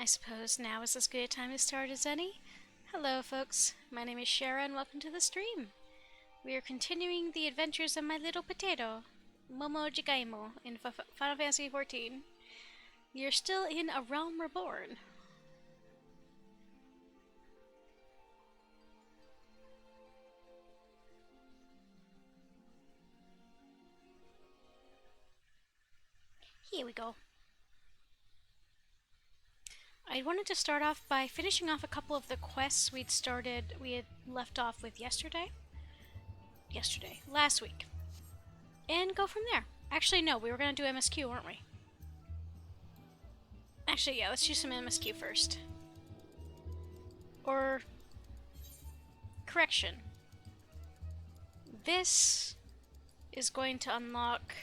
I suppose now is as good a time to start as any. Hello, folks. My name is Shara, and welcome to the stream. We are continuing the adventures of my little potato, Momo Jigaimo, in Final Fantasy XIV. You're still in A Realm Reborn. Here we go. I wanted to start off by finishing off a couple of the quests we had left off with last week, and go from there. Actually, no, we were going to do MSQ, weren't we? Actually, yeah, let's do some MSQ first. Or, correction. This is going to unlock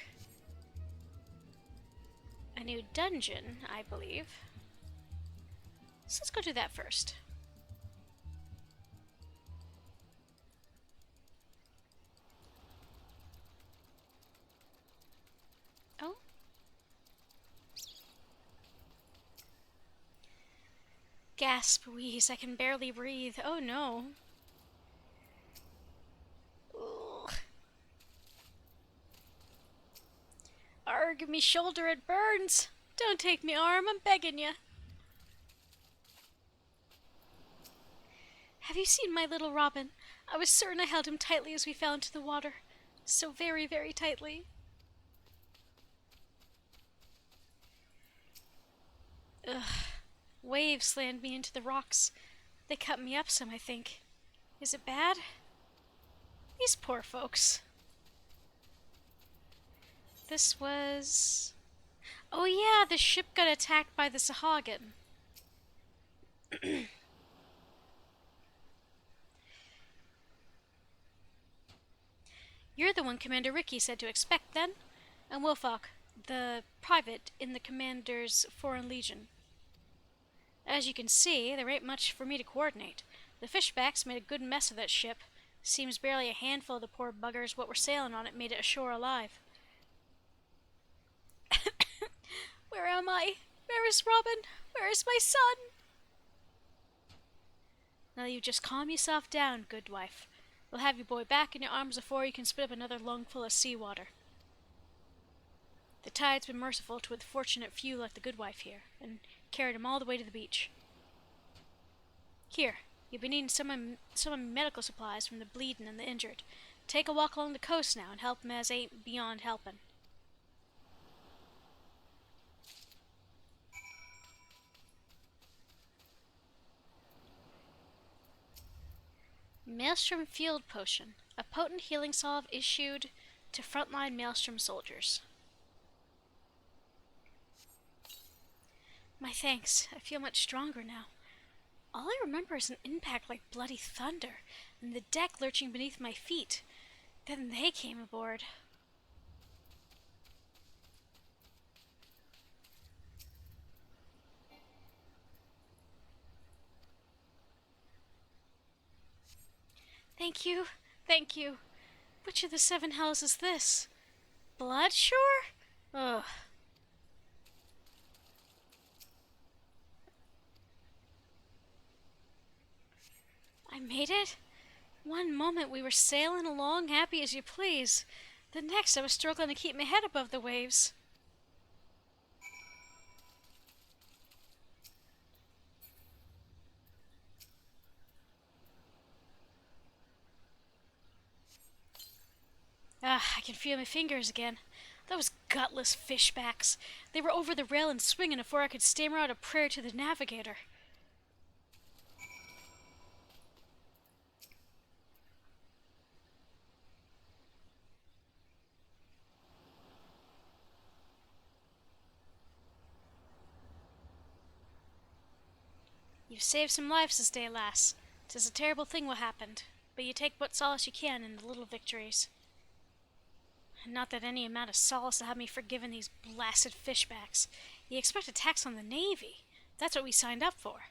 a new dungeon, I believe. So let's go do that first. Oh. Gasp, wheeze, I can barely breathe. Oh no. Ugh. Arg, me shoulder, it burns. Don't take me arm, I'm begging ya. Have you seen my little Robin? I was certain I held him tightly as we fell into the water. So very, very tightly. Ugh. Waves slammed me into the rocks. They cut me up some, I think. Is it bad? These poor folks. This was... Oh yeah, the ship got attacked by the Sahagin. You're the one Commander Ricky said to expect, then? And Wilfok, the private in the Commander's Foreign Legion. As you can see, there ain't much for me to coordinate. The fishbacks made a good mess of that ship. Seems barely a handful of the poor buggers what were sailing on it made it ashore alive. Where am I? Where is Robin? Where is my son? Now you just calm yourself down, good wife. We'll have your boy back in your arms before you can spit up another lungful of seawater. The tide's been merciful to a fortunate few like the good wife here, and carried him all the way to the beach. Here, you've been needing some medical supplies from the bleeding and the injured. Take a walk along the coast now and help 'em as ain't beyond helping. Maelstrom Field Potion, a potent healing salve issued to frontline Maelstrom soldiers. My thanks. I feel much stronger now. All I remember is an impact like bloody thunder, and the deck lurching beneath my feet. Then they came aboard. Thank you, thank you. Which of the 7 hells is this? Bloodshore? Ugh. I made it? One moment we were sailing along happy as you please. The next I was struggling to keep my head above the waves. I can feel my fingers again. Those gutless fishbacks. They were over the rail and swinging before I could stammer out a prayer to the navigator. You've saved some lives this day, lass. 'Tis a terrible thing what happened, but you take what solace you can in the little victories. And not that any amount of solace will have me forgiven these blasted fishbacks. You expect attacks on the Navy. That's what we signed up for.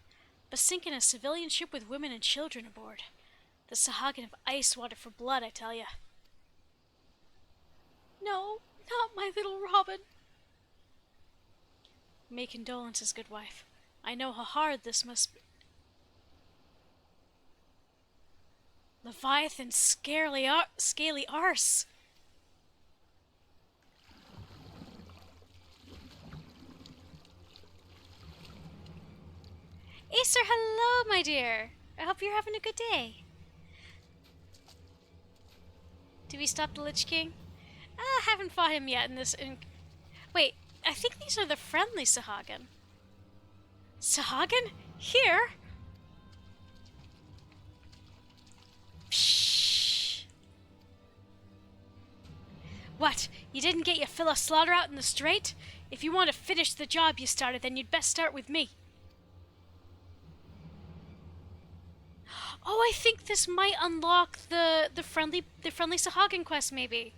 But sinking a civilian ship with women and children aboard. The Sahagin of ice water for blood, I tell ya. No, not my little Robin. Make condolences, good wife. I know how hard this must be. Leviathan scaly arse. Acer, hello, my dear. I hope you're having a good day. Did we stop the Lich King? I haven't fought him yet in this. Wait, I think these are the friendly Sahagin. Sahagin? Here? Pshh. What? You didn't get your fill of slaughter out in the straight? If you want to finish the job you started, then you'd best start with me. Oh, I think this might unlock the friendly Sahagin quest, maybe.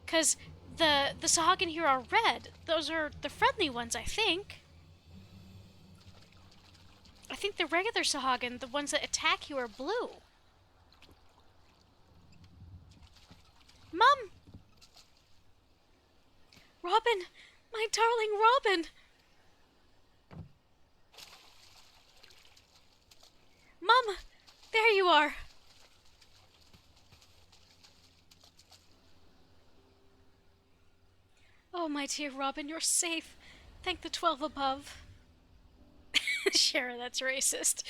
Cause the Sahagin here are red. Those are the friendly ones, I think. I think the regular Sahagin, the ones that attack you, are blue. Mom! Robin! My darling Robin! Mom! There you are! Oh, my dear Robin, you're safe. Thank the 12 above. Shara, that's racist.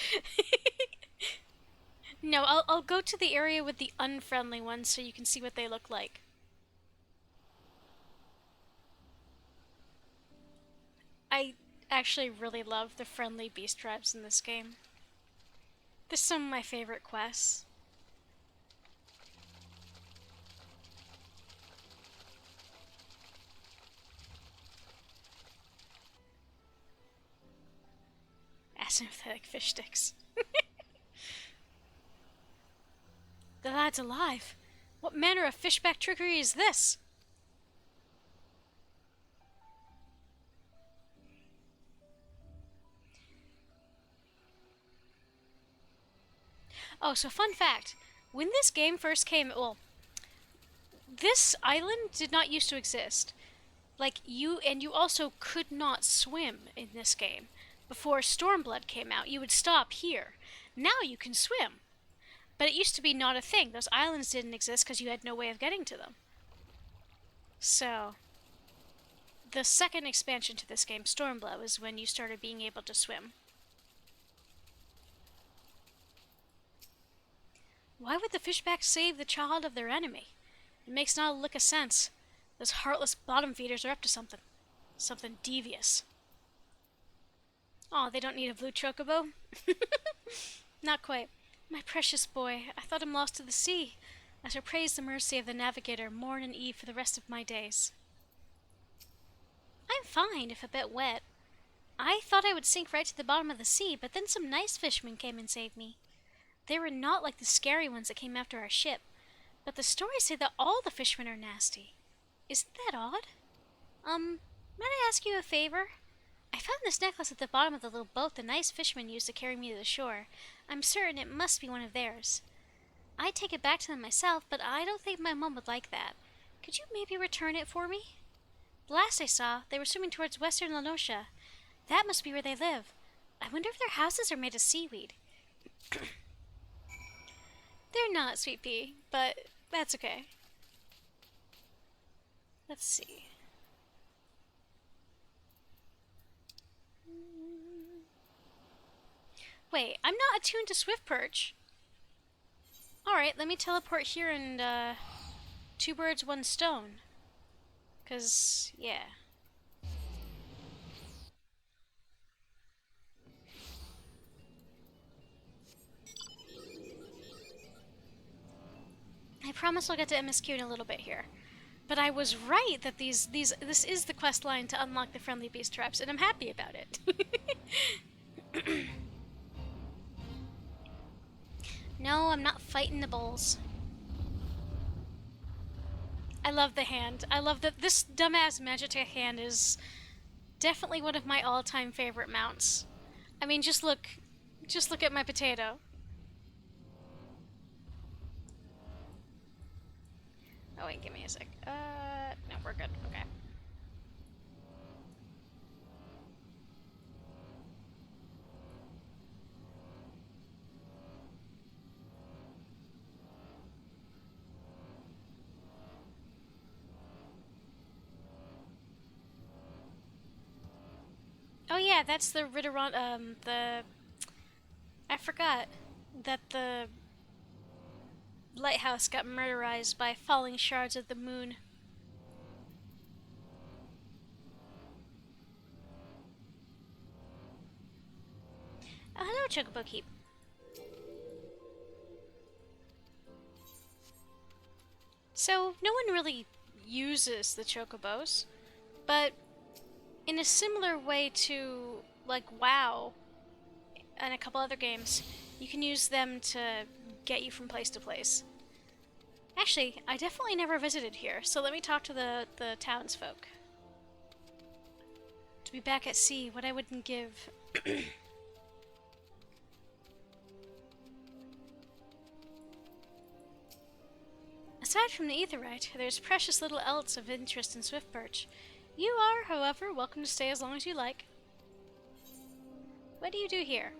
No, I'll go to the area with the unfriendly ones so you can see what they look like. I actually really love the friendly beast tribes in this game. They're some of my favorite quests. Asympathetic fish sticks. The lad's alive. What manner of fishback trickery is this? Oh, so fun fact. When this game first came, well, this island did not used to exist. Like, you also could not swim in this game. Before Stormblood came out, you would stop here. Now you can swim. But it used to be not a thing. Those islands didn't exist because you had no way of getting to them. So, the second expansion to this game, Stormblood, is when you started being able to swim. Why would the fishbacks save the child of their enemy? It makes not a lick of sense. Those heartless bottom feeders are up to something. Something devious. Aw, they don't need a blue chocobo? Not quite. My precious boy, I thought him lost to the sea. I shall praise the mercy of the navigator morn and eve for the rest of my days. I'm fine, if a bit wet. I thought I would sink right to the bottom of the sea, but then some nice fishermen came and saved me. They were not like the scary ones that came after our ship, but the stories say that all the fishermen are nasty. Isn't that odd? Might I ask you a favor? I found this necklace at the bottom of the little boat the nice fishermen used to carry me to the shore. I'm certain it must be one of theirs. I'd take it back to them myself, but I don't think my mom would like that. Could you maybe return it for me? The last I saw, they were swimming towards western Lanosha. That must be where they live. I wonder if their houses are made of seaweed. They're not, Sweet Pea, but that's okay. Let's see. Wait, I'm not attuned to Swift Perch. Alright, let me teleport here and, two birds, one stone. 'Cause, yeah. I promise I'll get to MSQ in a little bit here. But I was right that this is the quest line to unlock the friendly beast traps, and I'm happy about it. No, I'm not fighting the bulls. I love the hand. I love that this dumbass Magitech hand is definitely one of my all-time favorite mounts. I mean, just look at my potato. Oh wait, give me a sec. No, we're good. Okay. 'Cause yeah, that's the I forgot that the lighthouse got murderized by falling shards of the moon. Oh, hello, Chocobo Keep. So, no one really uses the Chocobos, but in a similar way to, like, WoW and a couple other games, you can use them to get you from place to place. Actually, I definitely never visited here, so let me talk to the townsfolk. To be back at sea, what I wouldn't give. Aside from the aetheryte, there's precious little else of interest in Swiftperch. You are, however, welcome to stay as long as you like. What do you do here?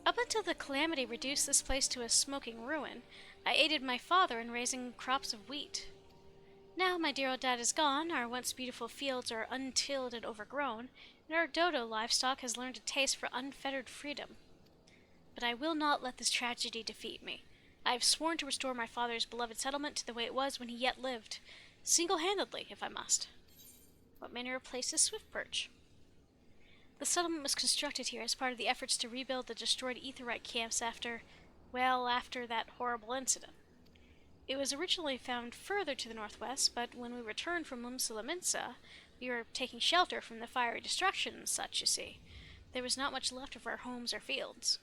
Up until the calamity reduced this place to a smoking ruin, I aided my father in raising crops of wheat. Now my dear old dad is gone, our once beautiful fields are untilled and overgrown, and our dodo livestock has learned a taste for unfettered freedom. But I will not let this tragedy defeat me. I have sworn to restore my father's beloved settlement to the way it was when he yet lived, single-handedly, if I must. What manner of place is Swiftperch? The settlement was constructed here as part of the efforts to rebuild the destroyed aetheryte camps after that horrible incident. It was originally found further to the northwest, but when we returned from Lumsa, we were taking shelter from the fiery destruction and such, you see. There was not much left of our homes or fields.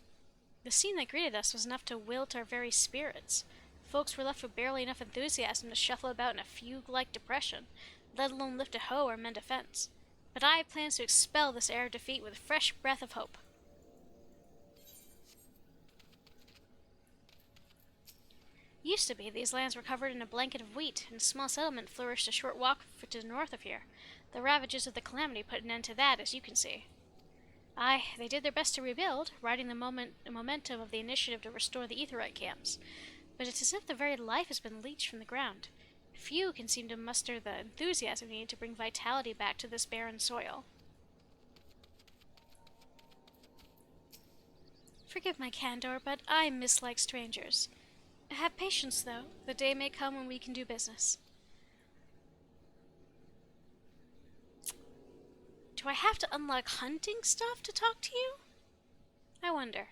The scene that greeted us was enough to wilt our very spirits. Folks were left with barely enough enthusiasm to shuffle about in a fugue-like depression, let alone lift a hoe or mend a fence. But I have plans to expel this air of defeat with a fresh breath of hope. Used to be, these lands were covered in a blanket of wheat, and a small settlement flourished a short walk to the north of here. The ravages of the calamity put an end to that, as you can see. Aye, they did their best to rebuild, riding the momentum of the initiative to restore the aetheryte camps. But it's as if the very life has been leached from the ground. Few can seem to muster the enthusiasm needed to bring vitality back to this barren soil. Forgive my candor, but I mislike strangers. Have patience, though. The day may come when we can do business. Do I have to unlock hunting stuff to talk to you? I wonder.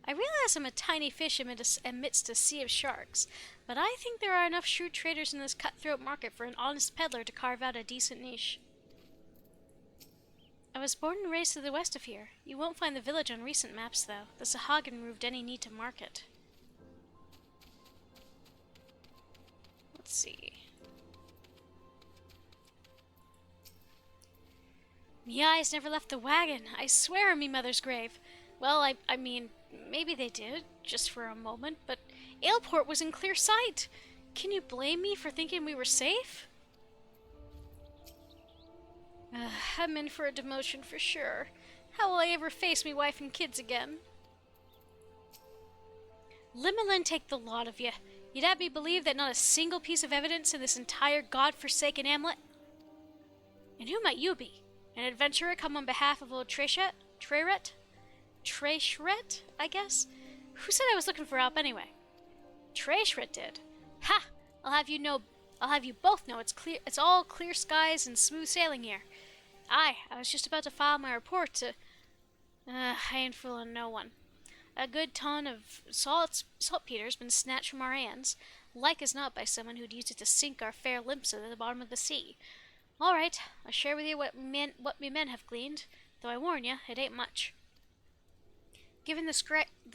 I realize I'm a tiny fish amidst a sea of sharks, but I think there are enough shrewd traders in this cutthroat market for an honest peddler to carve out a decent niche. I was born and raised to the west of here. You won't find the village on recent maps, though. The Sahagin removed any need to mark it. Let's see. Me eyes never left the wagon. I swear on me mother's grave. Well, I mean, maybe they did, just for a moment, but Aleport was in clear sight. Can you blame me for thinking we were safe? I'm in for a demotion for sure. How will I ever face me wife and kids again? Limmelin take the lot of you. You'd have me believe that not a single piece of evidence in this entire god-forsaken hamlet. And who might you be? An adventurer come on behalf of old Treshret, I guess? Who said I was looking for help anyway? Treshret did. Ha! I'll have you both know it's all clear skies and smooth sailing here. Aye, I was just about to file my report to... I ain't fooling no one. A good ton of saltpeter's been snatched from our hands, like as not by someone who'd use it to sink our fair limps at the bottom of the sea. All right, I'll share with you what me men have gleaned, though I warn you, it ain't much. Given the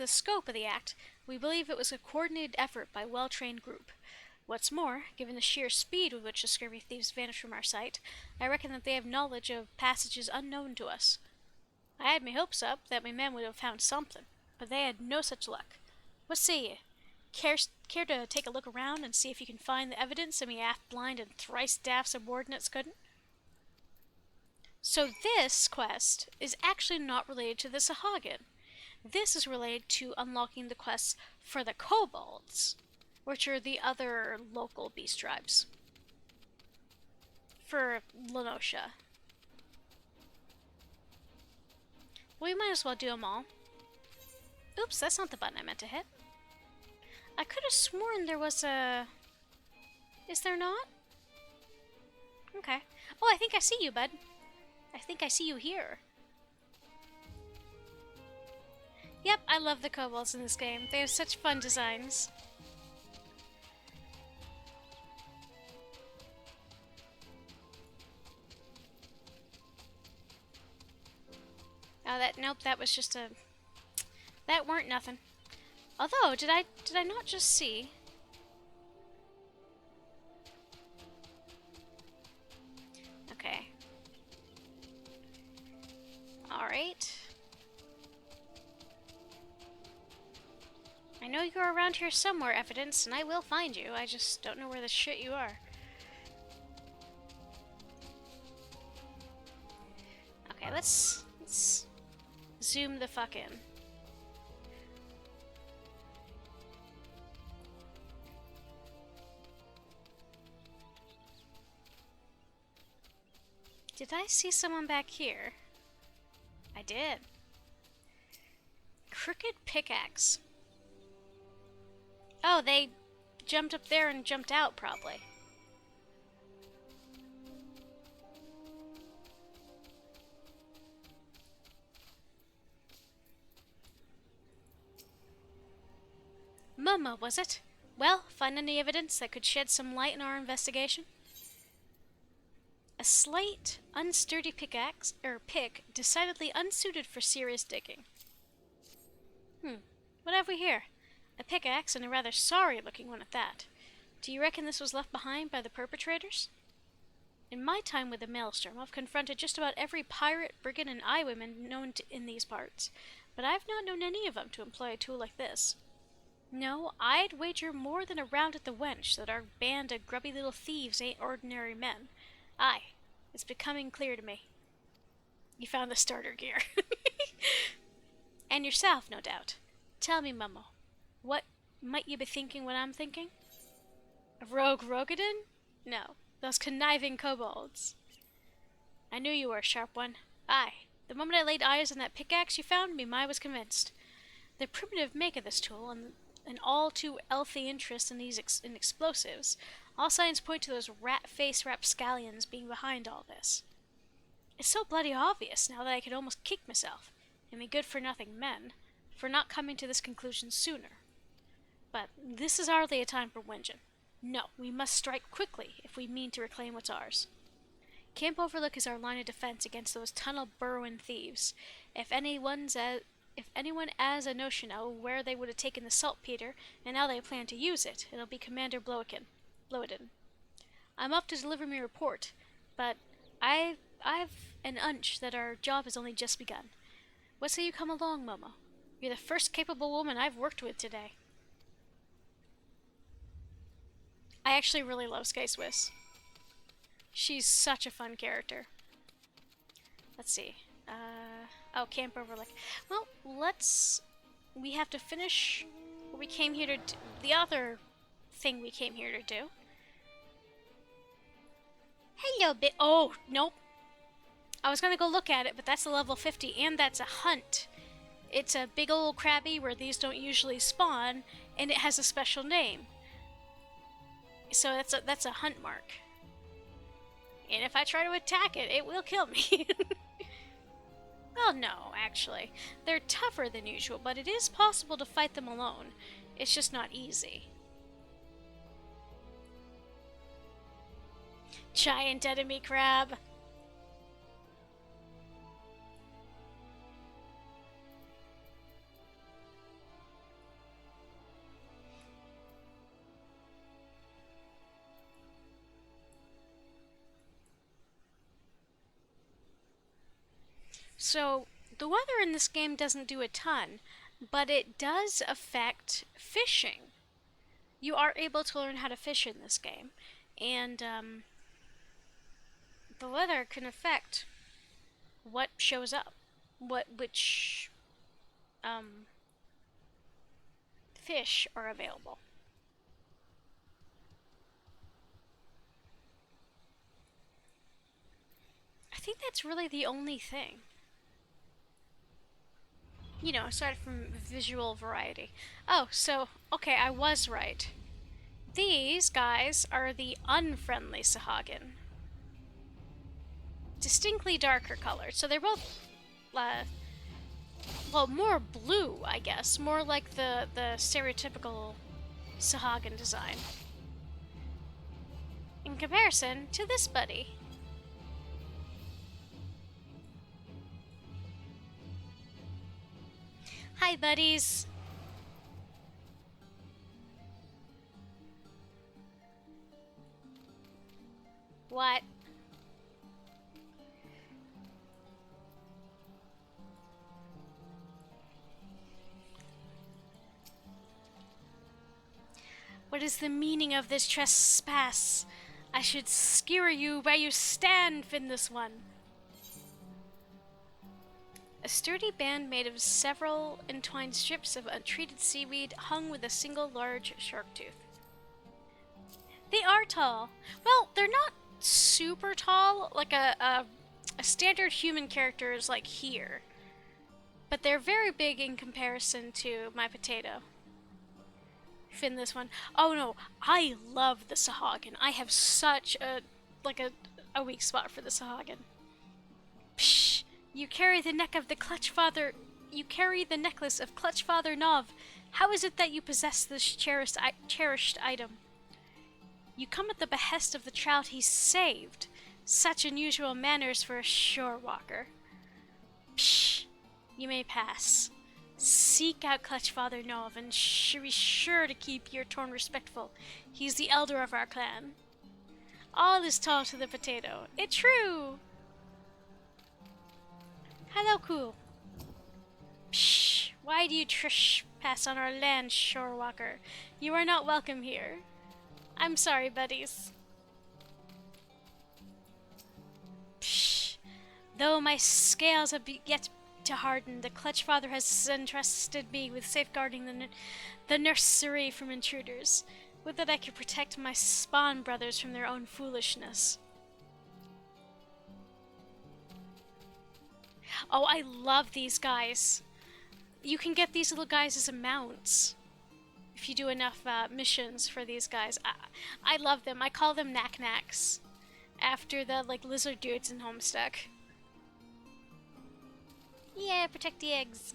scope of the act, we believe it was a coordinated effort by a well-trained group. What's more, given the sheer speed with which the scurvy thieves vanished from our sight, I reckon that they have knowledge of passages unknown to us. I had my hopes up that my men would have found something, but they had no such luck. What say ye? Care to take a look around and see if you can find the evidence that me half-blind and thrice-daft subordinates couldn't? So this quest is actually not related to the Sahagin. This is related to unlocking the quests for the kobolds, which are the other local beast tribes. for Lenosha. We might as well do them all. Oops, that's not the button I meant to hit. I could have sworn there was a... Is there not? Okay. Oh, I think I see you, bud. I think I see you here. Yep, I love the kobolds in this game. They have such fun designs. Oh, nope, that was just a... That weren't nothing. Although, did I not just see... Okay. Alright. I know you're around here somewhere, Evidence, and I will find you. I just don't know where the shit you are. Okay, let's zoom the fuck in. Did I see someone back here? I did. Crooked pickaxe. Oh, they jumped up there and jumped out, probably. Momo, was it? Well, find any evidence that could shed some light in our investigation? A slight, unsturdy pickaxe, pick, decidedly unsuited for serious digging. What have we here? A pickaxe, and a rather sorry-looking one at that. Do you reckon this was left behind by the perpetrators? In my time with the Maelstrom, I've confronted just about every pirate, brigand, and highwayman known in these parts, but I've not known any of them to employ a tool like this. No, I'd wager more than a round at the wench that our band of grubby little thieves ain't ordinary men. Aye, it's becoming clear to me. You found the starter gear. And yourself, no doubt. Tell me, Momo, what might you be thinking when I'm thinking? A rogue Rogadin? No, those conniving kobolds. I knew you were a sharp one. Aye, the moment I laid eyes on that pickaxe you found, me I was convinced. The primitive make of this tool, and an all too healthy interest in these in explosives, all signs point to those rat-faced rapscallions being behind all this. It's so bloody obvious now that I could almost kick myself, and me good-for-nothing men, for not coming to this conclusion sooner. But this is hardly a time for whinging. No, we must strike quickly if we mean to reclaim what's ours. Camp Overlook is our line of defense against those tunnel-burrowing thieves. If anyone has a notion of where they would have taken the saltpeter and how they plan to use it, it'll be Commander Blowicken. I'm up to deliver me report, but I've an hunch that our job has only just begun. What say you come along, Momo? You're the first capable woman I've worked with today. I actually really love Sky Swiss. She's such a fun character. Let's see. Oh, Camp Overlook. Well, we have to finish what we came here to do. The other thing we came here to do. Hello, oh, nope. I was gonna go look at it, but that's a level 50, and that's a hunt. It's a big old crabby where these don't usually spawn, and it has a special name. So that's a hunt mark. And if I try to attack it, it will kill me. Well, no, actually. They're tougher than usual, but it is possible to fight them alone. It's just not easy. Giant enemy crab. So, the weather in this game doesn't do a ton, but it does affect fishing. You are able to learn how to fish in this game, and the weather can affect what shows up, which fish are available. think that's really the only thing. You know, aside from visual variety. Oh, so, okay, I was right. These guys are the unfriendly Sahagin. Distinctly darker colored. So they're both, well, more blue, I guess. More like the stereotypical Sahagin design. In comparison to this buddy. Hi, buddies. What? What is the meaning of this trespass? I should skewer you where you stand, Finless One. A sturdy band made of several entwined strips of untreated seaweed hung with a single large shark tooth. They are tall. Well, they're not super tall, like a standard human character is like here. But they're very big in comparison to my potato. Finless One. Oh no, I love the Sahagin. I have such a weak spot for the Sahagin. Psh, you carry the neck of the Clutchfather. You carry the necklace of Clutchfather Nov. How is it that you possess this cherished item? You come at the behest of the trout he saved. Such unusual manners for a shore walker. Psh, you may pass. Seek out Clutchfather Nov and be sure to keep your tone respectful. He's the elder of our clan. All is tall to the potato. It's true. Hello, cool. Psh, why do you trespass on our land, shorewalker? You are not welcome here. I'm sorry, buddies. Psh, though my scales have yet to harden, the Clutchfather has entrusted me with safeguarding the nursery from intruders. Would that I could protect my spawn brothers from their own foolishness. Oh, I love these guys. You can get these little guys as mounts if you do enough missions for these guys. I love them. I call them knack-knacks after the lizard dudes in Homestuck. Yeah, protect the eggs.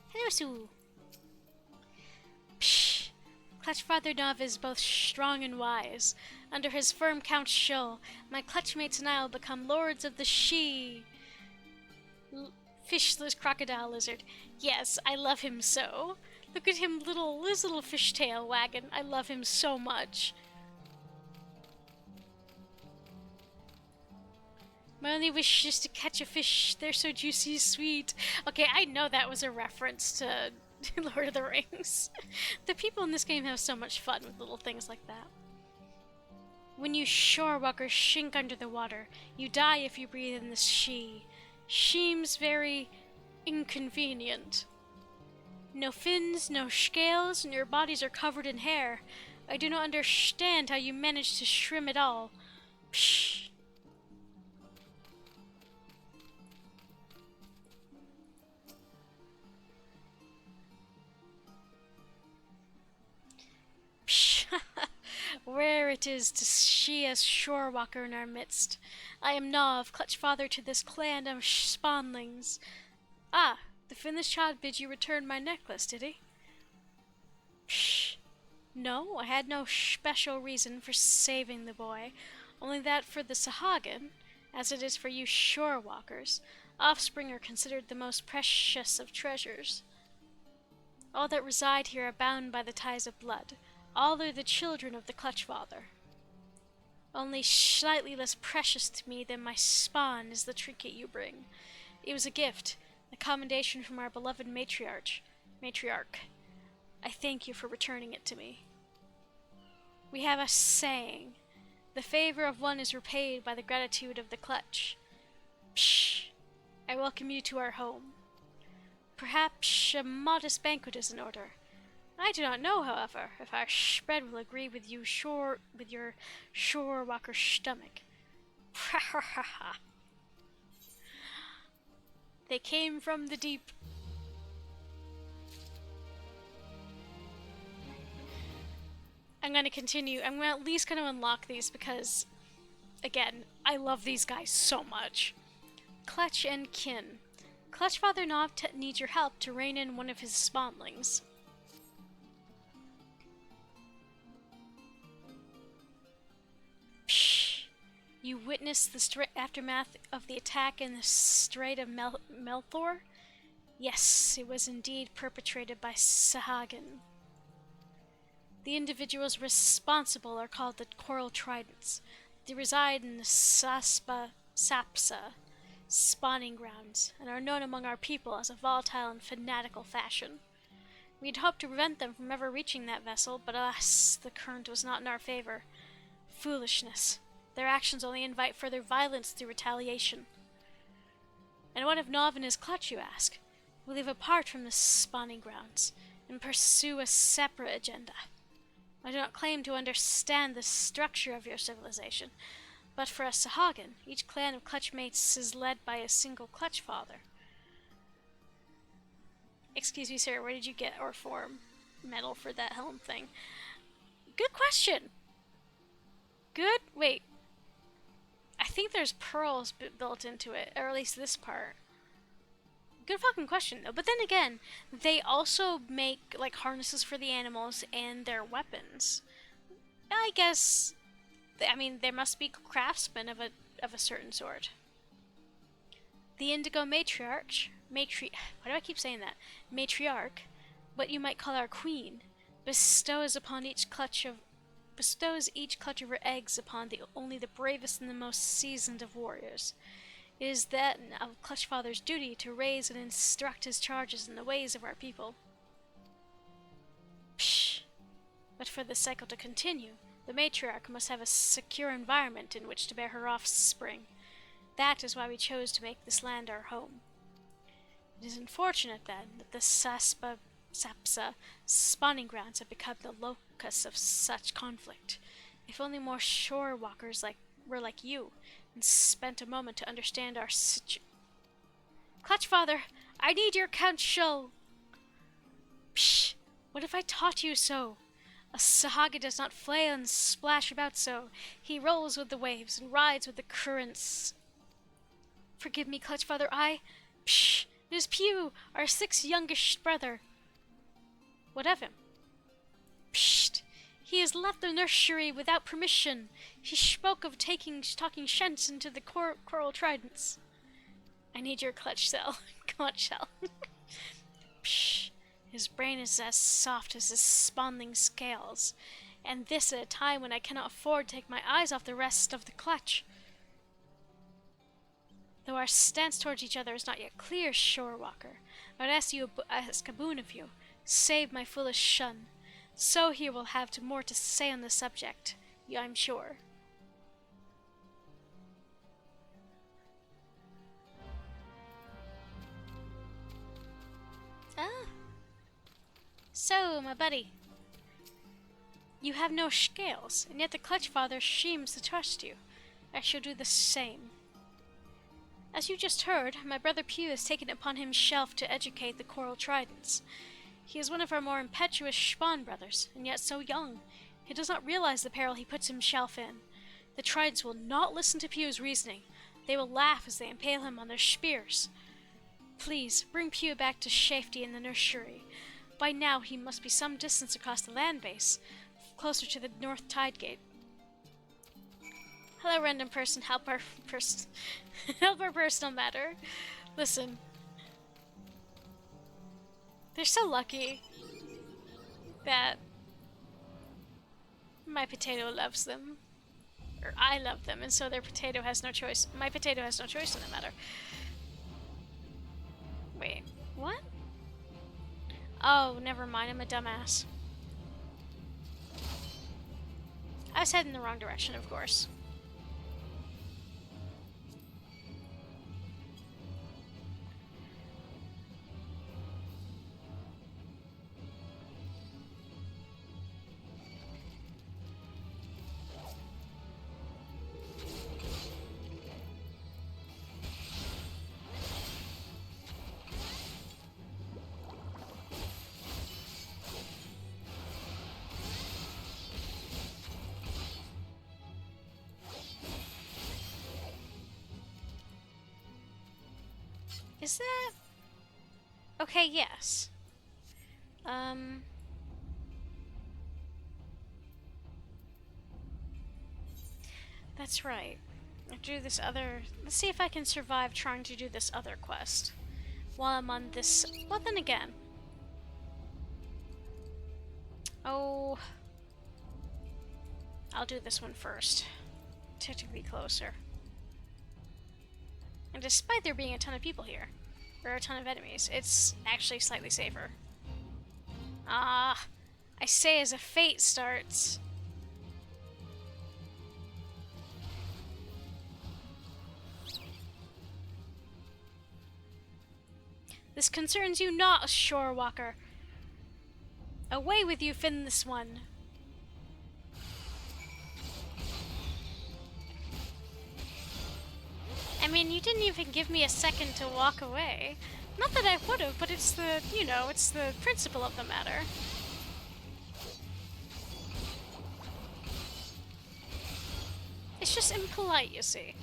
Hello, Sue. Psh. Clutchfather Nov is both strong and wise. Under his firm counsel, my clutchmates and I will become lords of the fishless crocodile lizard. Yes, I love him so. Look at him, his little fishtail wagon. I love him so much. My only wish is to catch a fish. They're so juicy, sweet. Okay, I know that was a reference to Lord of the Rings. The people in this game have so much fun with little things like that. When you shorewalkers shrink under the water, you die if you breathe in the she. Seems very inconvenient. No fins, no scales, and your bodies are covered in hair. I do not understand how you manage to shrim it all. Psh. Rare it is to see a shorewalker in our midst. I am Nov, Clutchfather to this clan of spawnlings. Ah, the Finnish child bid you return my necklace, did he? Psh. No, I had no special reason for saving the boy, only that for the Sahagin, as it is for you shorewalkers, offspring are considered the most precious of treasures. All that reside here are bound by the ties of blood. All are the children of the Clutchfather. Only slightly less precious to me than my spawn is the trinket you bring. It was a gift, a commendation from our beloved matriarch. I thank you for returning it to me. We have a saying, the favor of one is repaid by the gratitude of the clutch. Psh, I welcome you to our home. Perhaps a modest banquet is in order. I do not know, however, if our spread will agree with your shore walker stomach. They came from the deep. I'm going to continue. I'm going to at least kind of unlock these because, again, I love these guys so much. Clutch and Kin. Clutchfather Nov needs your help to rein in one of his spawnlings. Psh! You witnessed the aftermath of the attack in the Strait of Melthor? Yes, it was indeed perpetrated by Sahagin. The individuals responsible are called the Coral Tridents. They reside in the Sapsa spawning grounds, and are known among our people as a volatile and fanatical faction. We'd hoped to prevent them from ever reaching that vessel, but alas, the current was not in our favor. Foolishness. Their actions only invite further violence through retaliation. And what of Nov and his clutch, you ask? We live apart from the spawning grounds, and pursue a separate agenda. I do not claim to understand the structure of your civilization, but for a Sahagin, each clan of clutchmates is led by a single clutch father. Excuse me, sir, where did you get or form metal for that helm thing? Good question! Good? Wait. I think there's pearls built into it, or at least this part. Good fucking question, though. But then again, they also make, like, harnesses for the animals and their weapons. I guess, I mean, there must be craftsmen of a certain sort. The Indigo Matriarch, why do I keep saying that? Matriarch, what you might call our queen, bestows each clutch of her eggs upon only the bravest and the most seasoned of warriors. It is that of Clutchfather's duty to raise and instruct his charges in the ways of our people. Psh! But for the cycle to continue, the matriarch must have a secure environment in which to bear her offspring. That is why we chose to make this land our home. It is unfortunate, then, that the Sapsa spawning grounds have become the locus of such conflict. If only more shore walkers were like you, and spent a moment to understand our Clutchfather, I need your counsel! Psh! What if I taught you so? A Sahagin does not flail and splash about so. He rolls with the waves and rides with the currents. Forgive me, Clutchfather, Psh! It is Pew, our sixth youngest brother. What of him? Psht! He has left the nursery without permission. He spoke of talking shents into the coral tridents. I need your clutch shell. Psh! His brain is as soft as his spawnling scales, and this at a time when I cannot afford to take my eyes off the rest of the clutch. Though our stance towards each other is not yet clear, Shorewalker, I would ask a boon of you. Save my foolish shun. So he will have more to say on the subject, I'm sure. Ah. So, my buddy. You have no scales, and yet the Clutchfather seems to trust you. I shall do the same. As you just heard, my brother Pew has taken it upon himself to educate the Coral Tridents. He is one of our more impetuous spawn brothers, and yet so young. He does not realize the peril he puts himself in. The Tridents will not listen to Pew's reasoning. They will laugh as they impale him on their spears. Please, bring Pew back to safety in the nursery. By now he must be some distance across the land base, closer to the North Tide Gate. Hello, random person. Help our personal matter. Listen. They're so lucky that my potato loves them. Or I love them, and so their potato has no choice. My potato has no choice in the matter. Wait, what? Oh, never mind. I'm a dumbass. I was heading in the wrong direction, of course. Is that... Okay, yes. That's right. I do this other... Let's see if I can survive trying to do this other quest while I'm on this... Well, then again. Oh... I'll do this one first. Technically closer. And despite there being a ton of people here, or a ton of enemies, it's actually slightly safer. Ah, I say as a fate starts. This concerns you not, shore walker. Away with you, fin this one. I mean, you didn't even give me a second to walk away. Not that I would've, but it's the, you know, it's the principle of the matter. It's just impolite, you see.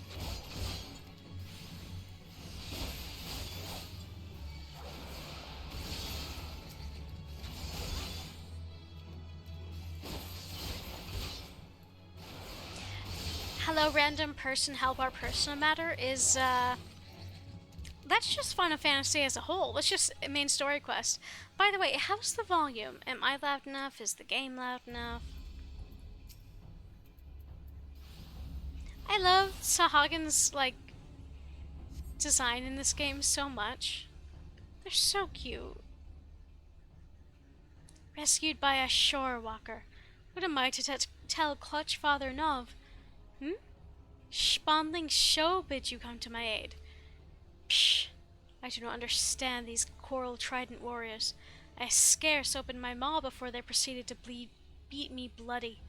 Hello, random person, help our personal matter is, that's just Final Fantasy as a whole. That's just a main story quest. By the way, how's the volume? Am I loud enough? Is the game loud enough? I love Sahagan's, like, design in this game so much. They're so cute. Rescued by a shore walker. What am I to tell Clutch Father Nov? Spondling show bids you come to my aid. Psh! I do not understand these coral trident warriors. I scarce opened my maw before they proceeded to beat me bloody.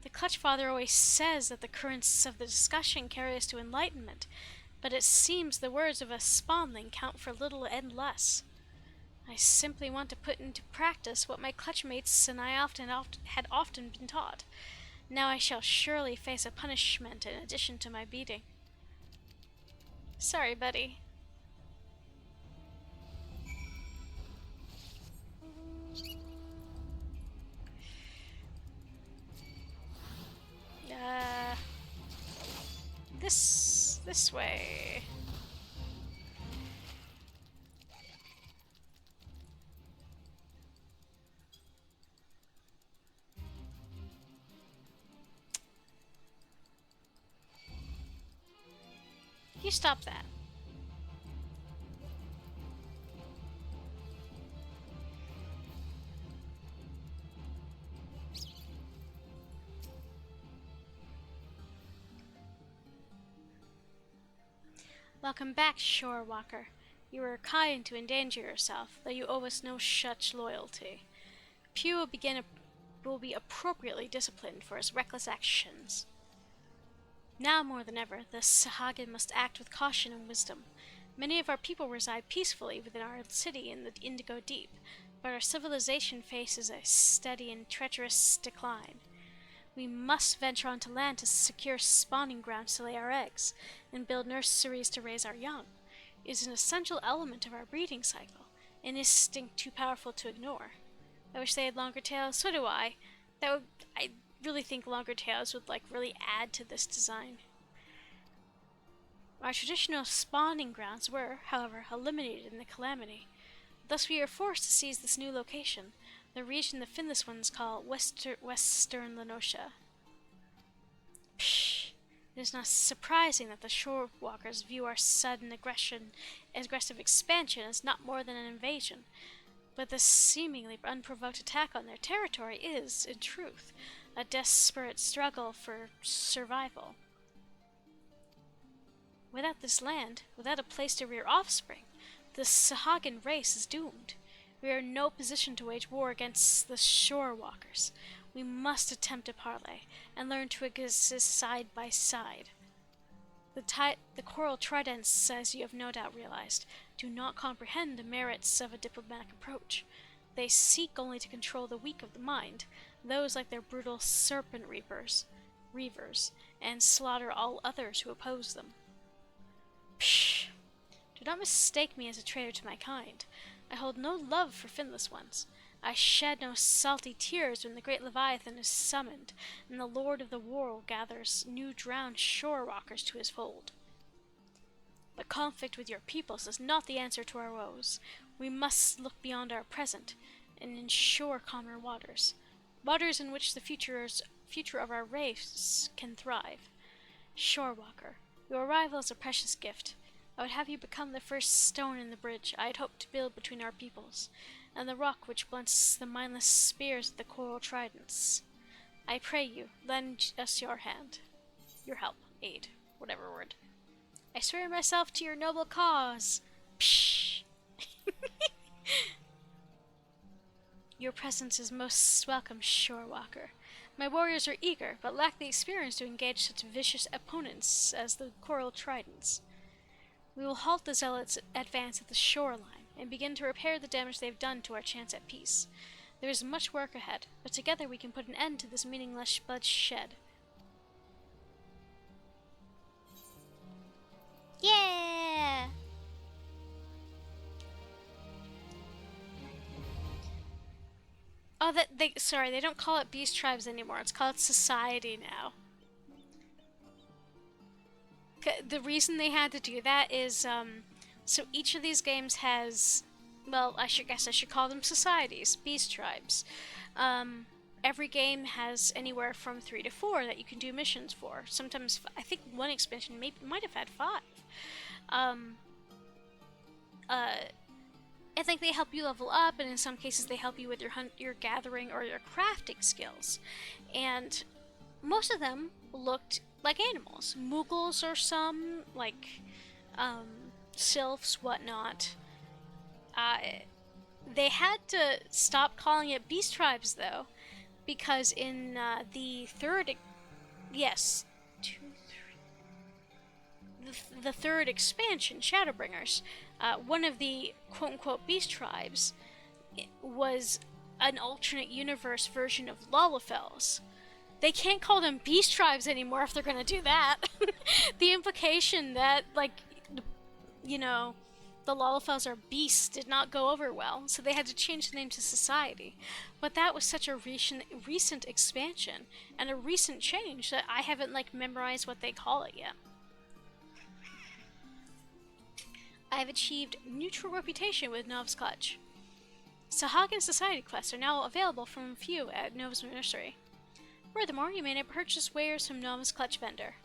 The Clutch Father always says that the currents of the discussion carry us to enlightenment, but it seems the words of a spondling count for little and less. I simply want to put into practice what my clutch mates and I had often been taught. Now I shall surely face a punishment in addition to my beating. Sorry, buddy. This way. You stop that. Welcome back, shore walker. You were kind to endanger yourself, though you owe us no such loyalty. Pew will be appropriately disciplined for his reckless actions. Now more than ever, the Sahagan must act with caution and wisdom. Many of our people reside peacefully within our city in the Indigo Deep, but our civilization faces a steady and treacherous decline. We must venture onto land to secure spawning grounds to lay our eggs, and build nurseries to raise our young. It is an essential element of our breeding cycle, an instinct too powerful to ignore. I wish they had longer tails, so do I. I really think longer tails would, really add to this design. Our traditional spawning grounds were, however, eliminated in the calamity. Thus we are forced to seize this new location, the region the finless ones call Western Lenosha. Psh! It is not surprising that the shore walkers view our sudden aggressive expansion as not more than an invasion, but this seemingly unprovoked attack on their territory is, in truth, a desperate struggle for survival. Without this land, without a place to rear offspring, the Sahagan race is doomed. We are in no position to wage war against the shore walkers. We must attempt a parley, and learn to exist side by side. The coral tridents, as you have no doubt realized, do not comprehend the merits of a diplomatic approach. They seek only to control the weak of the mind, those like their brutal serpent reavers, and slaughter all others who oppose them. Psh! Do not mistake me as a traitor to my kind. I hold no love for finless ones. I shed no salty tears when the great Leviathan is summoned, and the Lord of the World gathers new drowned shore walkers to his fold. But conflict with your peoples is not the answer to our woes. We must look beyond our present and ensure calmer waters. Waters in which the future of our race can thrive. Shorewalker, your arrival is a precious gift. I would have you become the first stone in the bridge I had hoped to build between our peoples, and the rock which blunts the mindless spears of the coral tridents. I pray you, lend us your hand. Your help, aid, whatever word. I swear myself to your noble cause. Psh! Your presence is most welcome, Shorewalker. My warriors are eager, but lack the experience to engage such vicious opponents as the coral tridents. We will halt the zealots' advance at the shoreline and begin to repair the damage they've done to our chance at peace. There is much work ahead, but together we can put an end to this meaningless bloodshed. Yeah! Oh, sorry, they don't call it beast tribes anymore. It's called society now. The reason they had to do that is, so each of these games has, well, I should call them societies, beast tribes. Every game has anywhere from 3 to 4 that you can do missions for. Sometimes, I think one expansion might have had 5. I think they help you level up, and in some cases they help you with your gathering or your crafting skills. And most of them looked like animals. Moogles or some, like, sylphs, whatnot. They had to stop calling it beast tribes, though, because in the third, the third expansion, Shadowbringers, one of the quote-unquote beast tribes was an alternate universe version of Lalafels. They can't call them beast tribes anymore if they're gonna do that. The implication that, like, you know, the Lalafels are beasts did not go over well, so they had to change the name to Society. But that was such a recent expansion and a recent change that I haven't, like, memorized what they call it yet. I have achieved neutral reputation with Nov's Clutch. Sahag and Society quests are now available from a few at Nov's Nursery. Furthermore, you may purchase wares from Nov's Clutch vendor.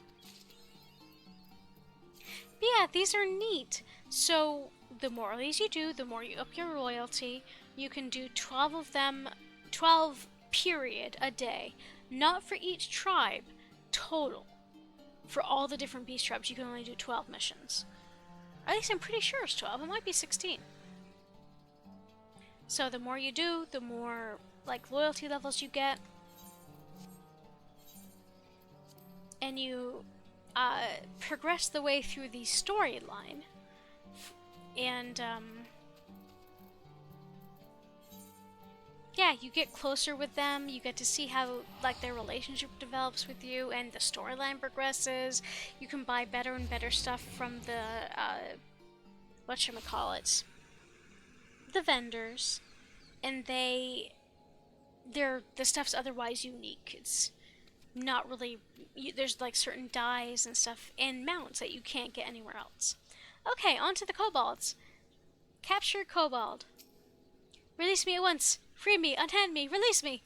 But yeah, these are neat. So, the more of these you do, the more you up your loyalty. You can do 12 of them, 12 period a day. Not for each tribe, total. For all the different beast tribes, you can only do 12 missions. Or at least I'm pretty sure it's 12, it might be 16. So the more you do, the more, like, loyalty levels you get. And you progress the way through the storyline. And, yeah, you get closer with them, you get to see how, like, their relationship develops with you, and the storyline progresses. You can buy better and better stuff from the, whatchamacallits, the vendors, and the stuff's otherwise unique. It's not really, there's, like, certain dyes and stuff, and mounts that you can't get anywhere else. Okay, on to the kobolds. Capture kobold. Release me at once. Free me, unhand me, release me!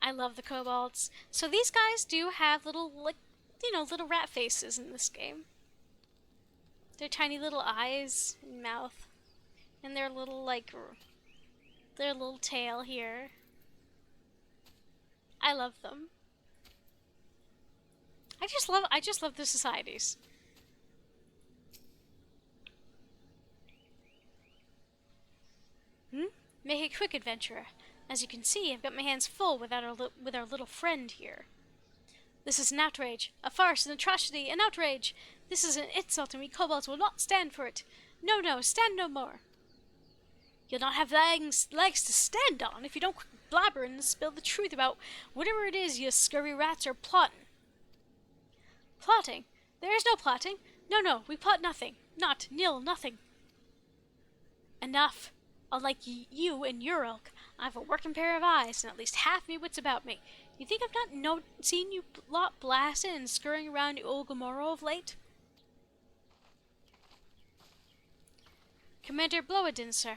I love the kobolds. So these guys do have little, like, you know, little rat faces in this game. Their tiny little eyes and mouth. And their little, like, their little tail here. I love them. I just love the societies. Make it quick, adventurer. As you can see, I've got my hands full with our little friend here. This is an outrage, a farce, an atrocity, an outrage. This is an insult, and we kobolds will not stand for it. No, no, stand no more. You'll not have legs to stand on if you don't blabber and spill the truth about whatever it is you scurry rats are plotting. Plotting? There is no plotting. No, no, we plot nothing. Not, nil, nothing. Enough. Unlike you and your ilk, I have a working pair of eyes and at least half me wits about me. You think I've not seen you lot blasting and scurrying around the old Gomorrah of late? Commander Bloedin, sir.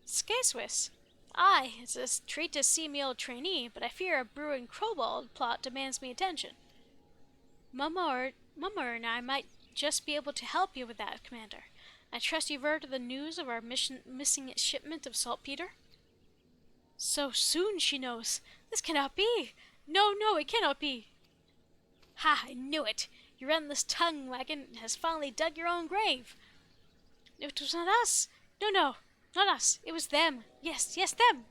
Scayswiss. Aye, it's a treat to see me old trainee, but I fear a brewing kobold plot demands me attention. Mummer and I might just be able to help you with that, Commander. I trust you've heard of the news of our missing shipment of saltpeter? So soon, she knows. This cannot be. No, no, it cannot be. Ha, I knew it. Your endless tongue wagon has finally dug your own grave. It was not us. No, no, not us. It was them. Yes, yes, them.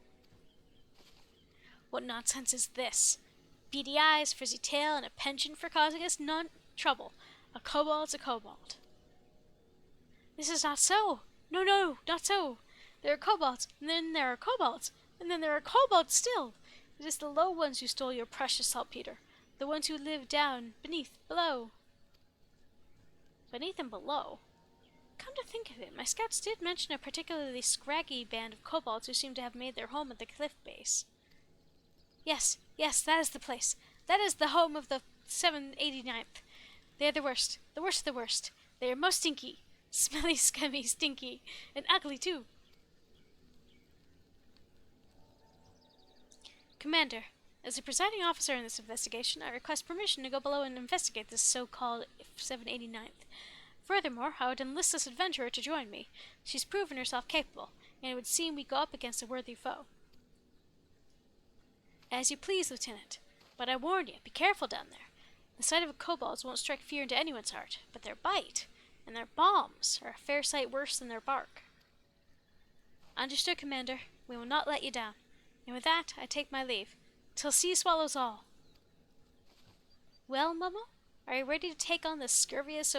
What nonsense is this? Beady eyes, frizzy tail, and a penchant for causing us trouble. A kobold's a kobold. This is not so. No, no, not so. There are kobolds, and then there are kobolds, and then there are kobolds still. It is the low ones who stole your precious saltpeter. The ones who live down, below. Beneath and below? Come to think of it, my scouts did mention a particularly scraggy band of kobolds who seem to have made their home at the cliff base. Yes, yes, that is the place. That is the home of the 789th. They are the worst of the worst. They are most stinky. Smelly, scummy, stinky, and ugly too. Commander, as the presiding officer in this investigation, I request permission to go below and investigate this so-called 789th. Furthermore, I would enlist this adventurer to join me. She's proven herself capable, and it would seem we go up against a worthy foe. As you please, Lieutenant, but I warn you, be careful down there. The sight of kobolds won't strike fear into anyone's heart, but their bite and their bombs are a fair sight worse than their bark. Understood, Commander. We will not let you down. And with that, I take my leave. Till sea swallows all. Well, Momo, are you ready to take on the scurviest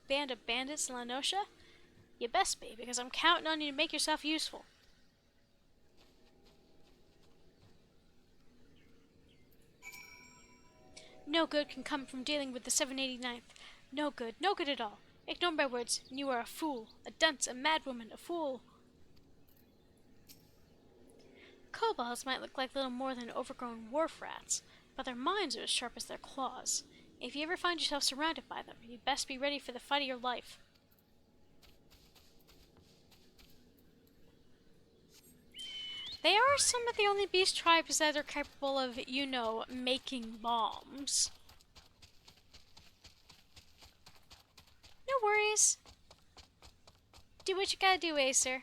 band of bandits in La Noscia? You best be, because I'm counting on you to make yourself useful. No good can come from dealing with the 789th. No good at all. Ignore my words, and you are a fool, a dunce, a madwoman, a fool. Kobolds might look like little more than overgrown wharf rats, but their minds are as sharp as their claws. If you ever find yourself surrounded by them, you'd best be ready for the fight of your life. They are some of the only beast tribes that are capable of, making bombs. No worries. Do what you gotta do, Acer.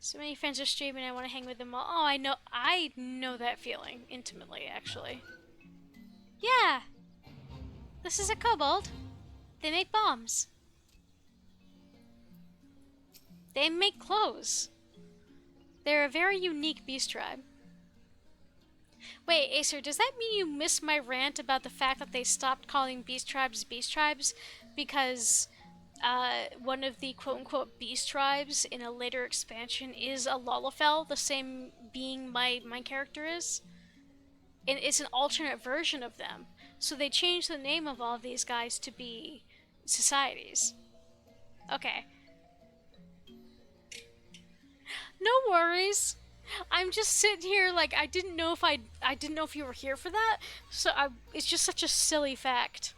So many friends are streaming, I want to hang with them all. Oh, I know that feeling intimately, actually. Yeah! This is a kobold. They make bombs. They make clothes. They're a very unique beast tribe. Wait, Acer, does that mean you missed my rant about the fact that they stopped calling beast tribes because one of the quote-unquote beast tribes in a later expansion is a Lalafell, the same being my character is? And it's an alternate version of them. So they changed the name of all of these guys to be societies. Okay. No worries. I'm just sitting here like I didn't know if you were here for that. So it's just such a silly fact.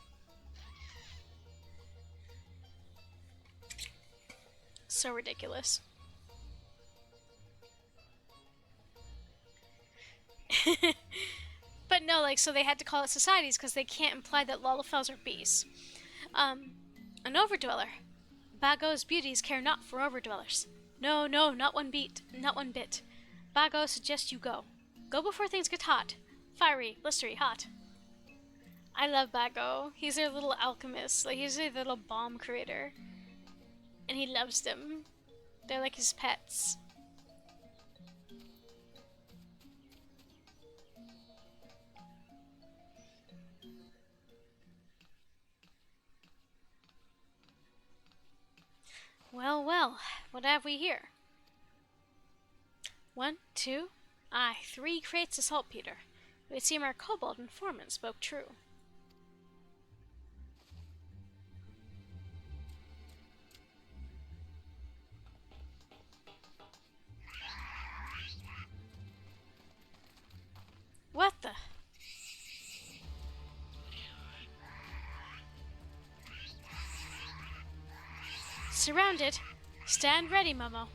So ridiculous. But no, so they had to call it societies because they can't imply that Lalafells are beasts. An overdweller. Bago's beauties care not for overdwellers. No, not one bit. Bago suggests you go. Go before things get hot. Fiery, blistery, hot. I love Bago. He's their little alchemist. He's their little bomb creator. And he loves them. They're like his pets. Well, what have we here? 1, 2, aye, 3 crates of saltpeter. It would seem our kobold informant spoke true. What the? Surrounded. Stand ready, Momo.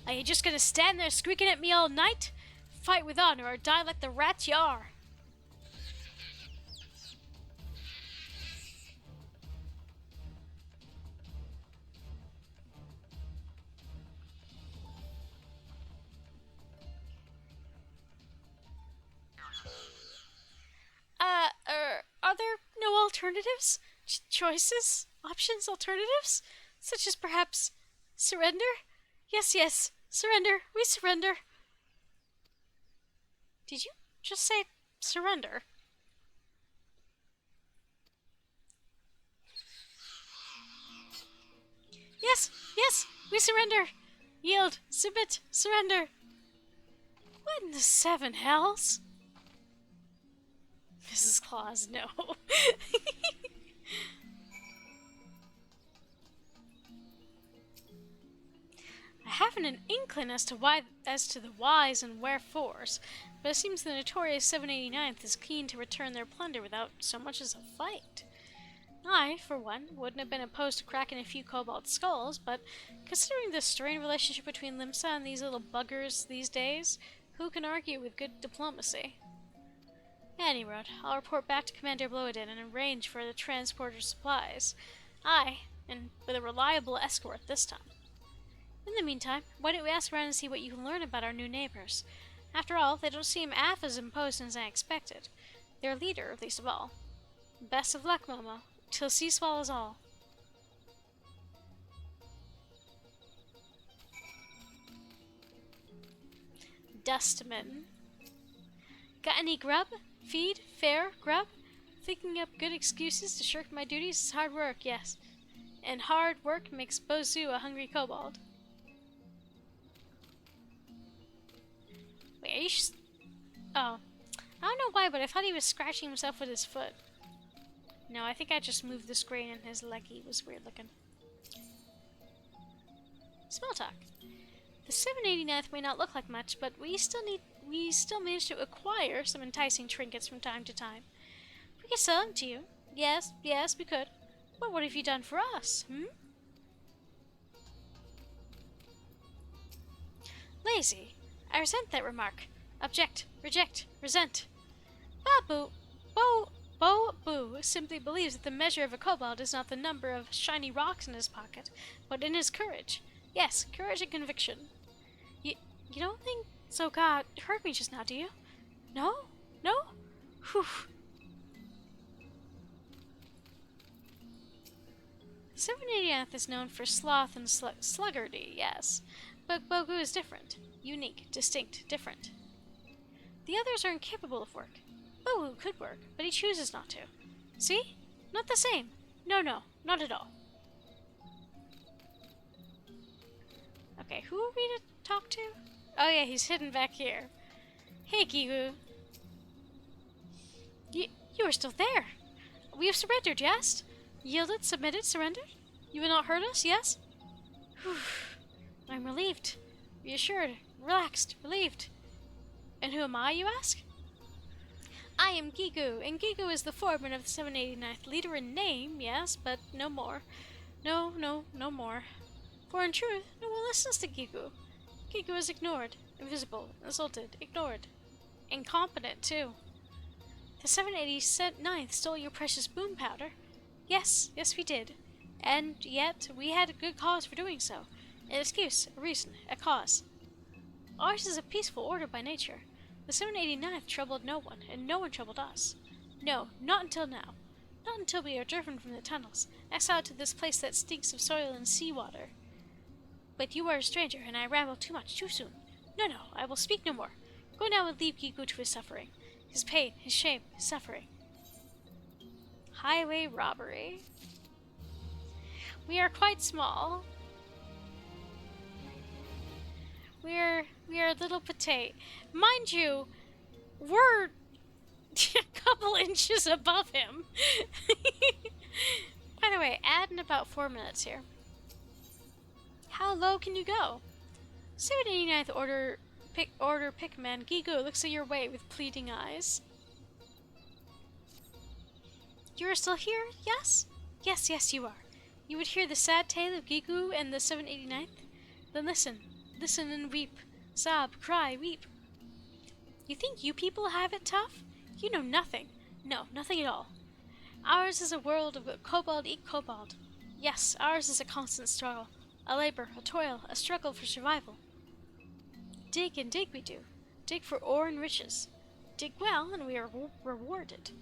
Are you just gonna stand there squeaking at me all night? Fight with honor or die like the rats you are. Are there no alternatives? Choices? Options? Alternatives? Such as perhaps surrender? Yes, surrender. We surrender. Did you just say surrender? Yes, we surrender. Yield, submit, surrender. What in the 7 hells? Mrs. Claus, no. I haven't an inkling as to the whys and wherefores, but it seems the notorious 789th is keen to return their plunder without so much as a fight. I, for one, wouldn't have been opposed to cracking a few cobalt skulls, but considering the strained relationship between Limsa and these little buggers these days, who can argue with good diplomacy? Any road, I'll report back to Commander Bloedin and arrange for the transport of supplies. Aye, and with a reliable escort this time. In the meantime, why don't we ask around and see what you can learn about our new neighbors? After all, they don't seem half as imposing as I expected. Their leader, least of all. Best of luck, Momo, till sea swallows all. Dustman. Got any grub? Feed? Fare? Grub? Thinking up good excuses to shirk my duties is hard work, yes. And hard work makes Bozu a hungry kobold. Wait, are you oh. I don't know why, but I thought he was scratching himself with his foot. No, I think I just moved the screen and his leggy was weird looking. Small talk. The 789th may not look like much, but we still manage to acquire some enticing trinkets from time to time. We could sell them to you. Yes, we could. But what have you done for us, Lazy. I resent that remark. Object, reject, resent. Babu, Boo simply believes that the measure of a kobold is not the number of shiny rocks in his pocket, but in his courage. Yes, courage and conviction. You don't think so? God, hurt me just now, do you? No? Whew. 789th is known for sloth and sluggardy, yes. But Bogu is different. Unique, distinct, different. The others are incapable of work. Bogu could work, but he chooses not to. See? Not the same. No, not at all. Okay, who are we to talk to? Oh yeah, he's hidden back here. Hey, Gigu. You are still there. We have surrendered, yes? Yielded, submitted, surrendered? You will not hurt us, yes? Whew. I'm relieved. Reassured. Relaxed. Relieved. And who am I, you ask? I am Gigu, and Gigu is the foreman of the 789th. Leader in name, yes, but no more. No more. For in truth, no one listens to Gigu. Gigu is ignored, invisible, insulted, ignored. Incompetent, too. The 789th stole your precious boom powder. Yes, we did. And yet, we had a good cause for doing so. An excuse, a reason, a cause. Ours is a peaceful order by nature. The 789th troubled no one, and no one troubled us. No, not until now. Not until we are driven from the tunnels, exiled to this place that stinks of soil and seawater. But you are a stranger, and I ramble too much, too soon. No, I will speak no more. Go now and leave Gigu to his suffering. His pain, his shame, his suffering. Highway robbery. We are quite small. We are little petite. Mind you, we're a couple inches above him. By the way, add in about 4 minutes here. How low can you go? 789th Order Pickman Gigu looks at your way with pleading eyes. You are still here? Yes? Yes, you are. You would hear the sad tale of Gigu and the 789th? Then listen and weep. Sob, cry, weep. You think you people have it tough? You know nothing. No, nothing at all. Ours is a world of kobold eat kobold. Yes, ours is a constant struggle. A labor, a toil, a struggle for survival. Dig and dig we do. Dig for ore and riches. Dig well, and we are rewarded.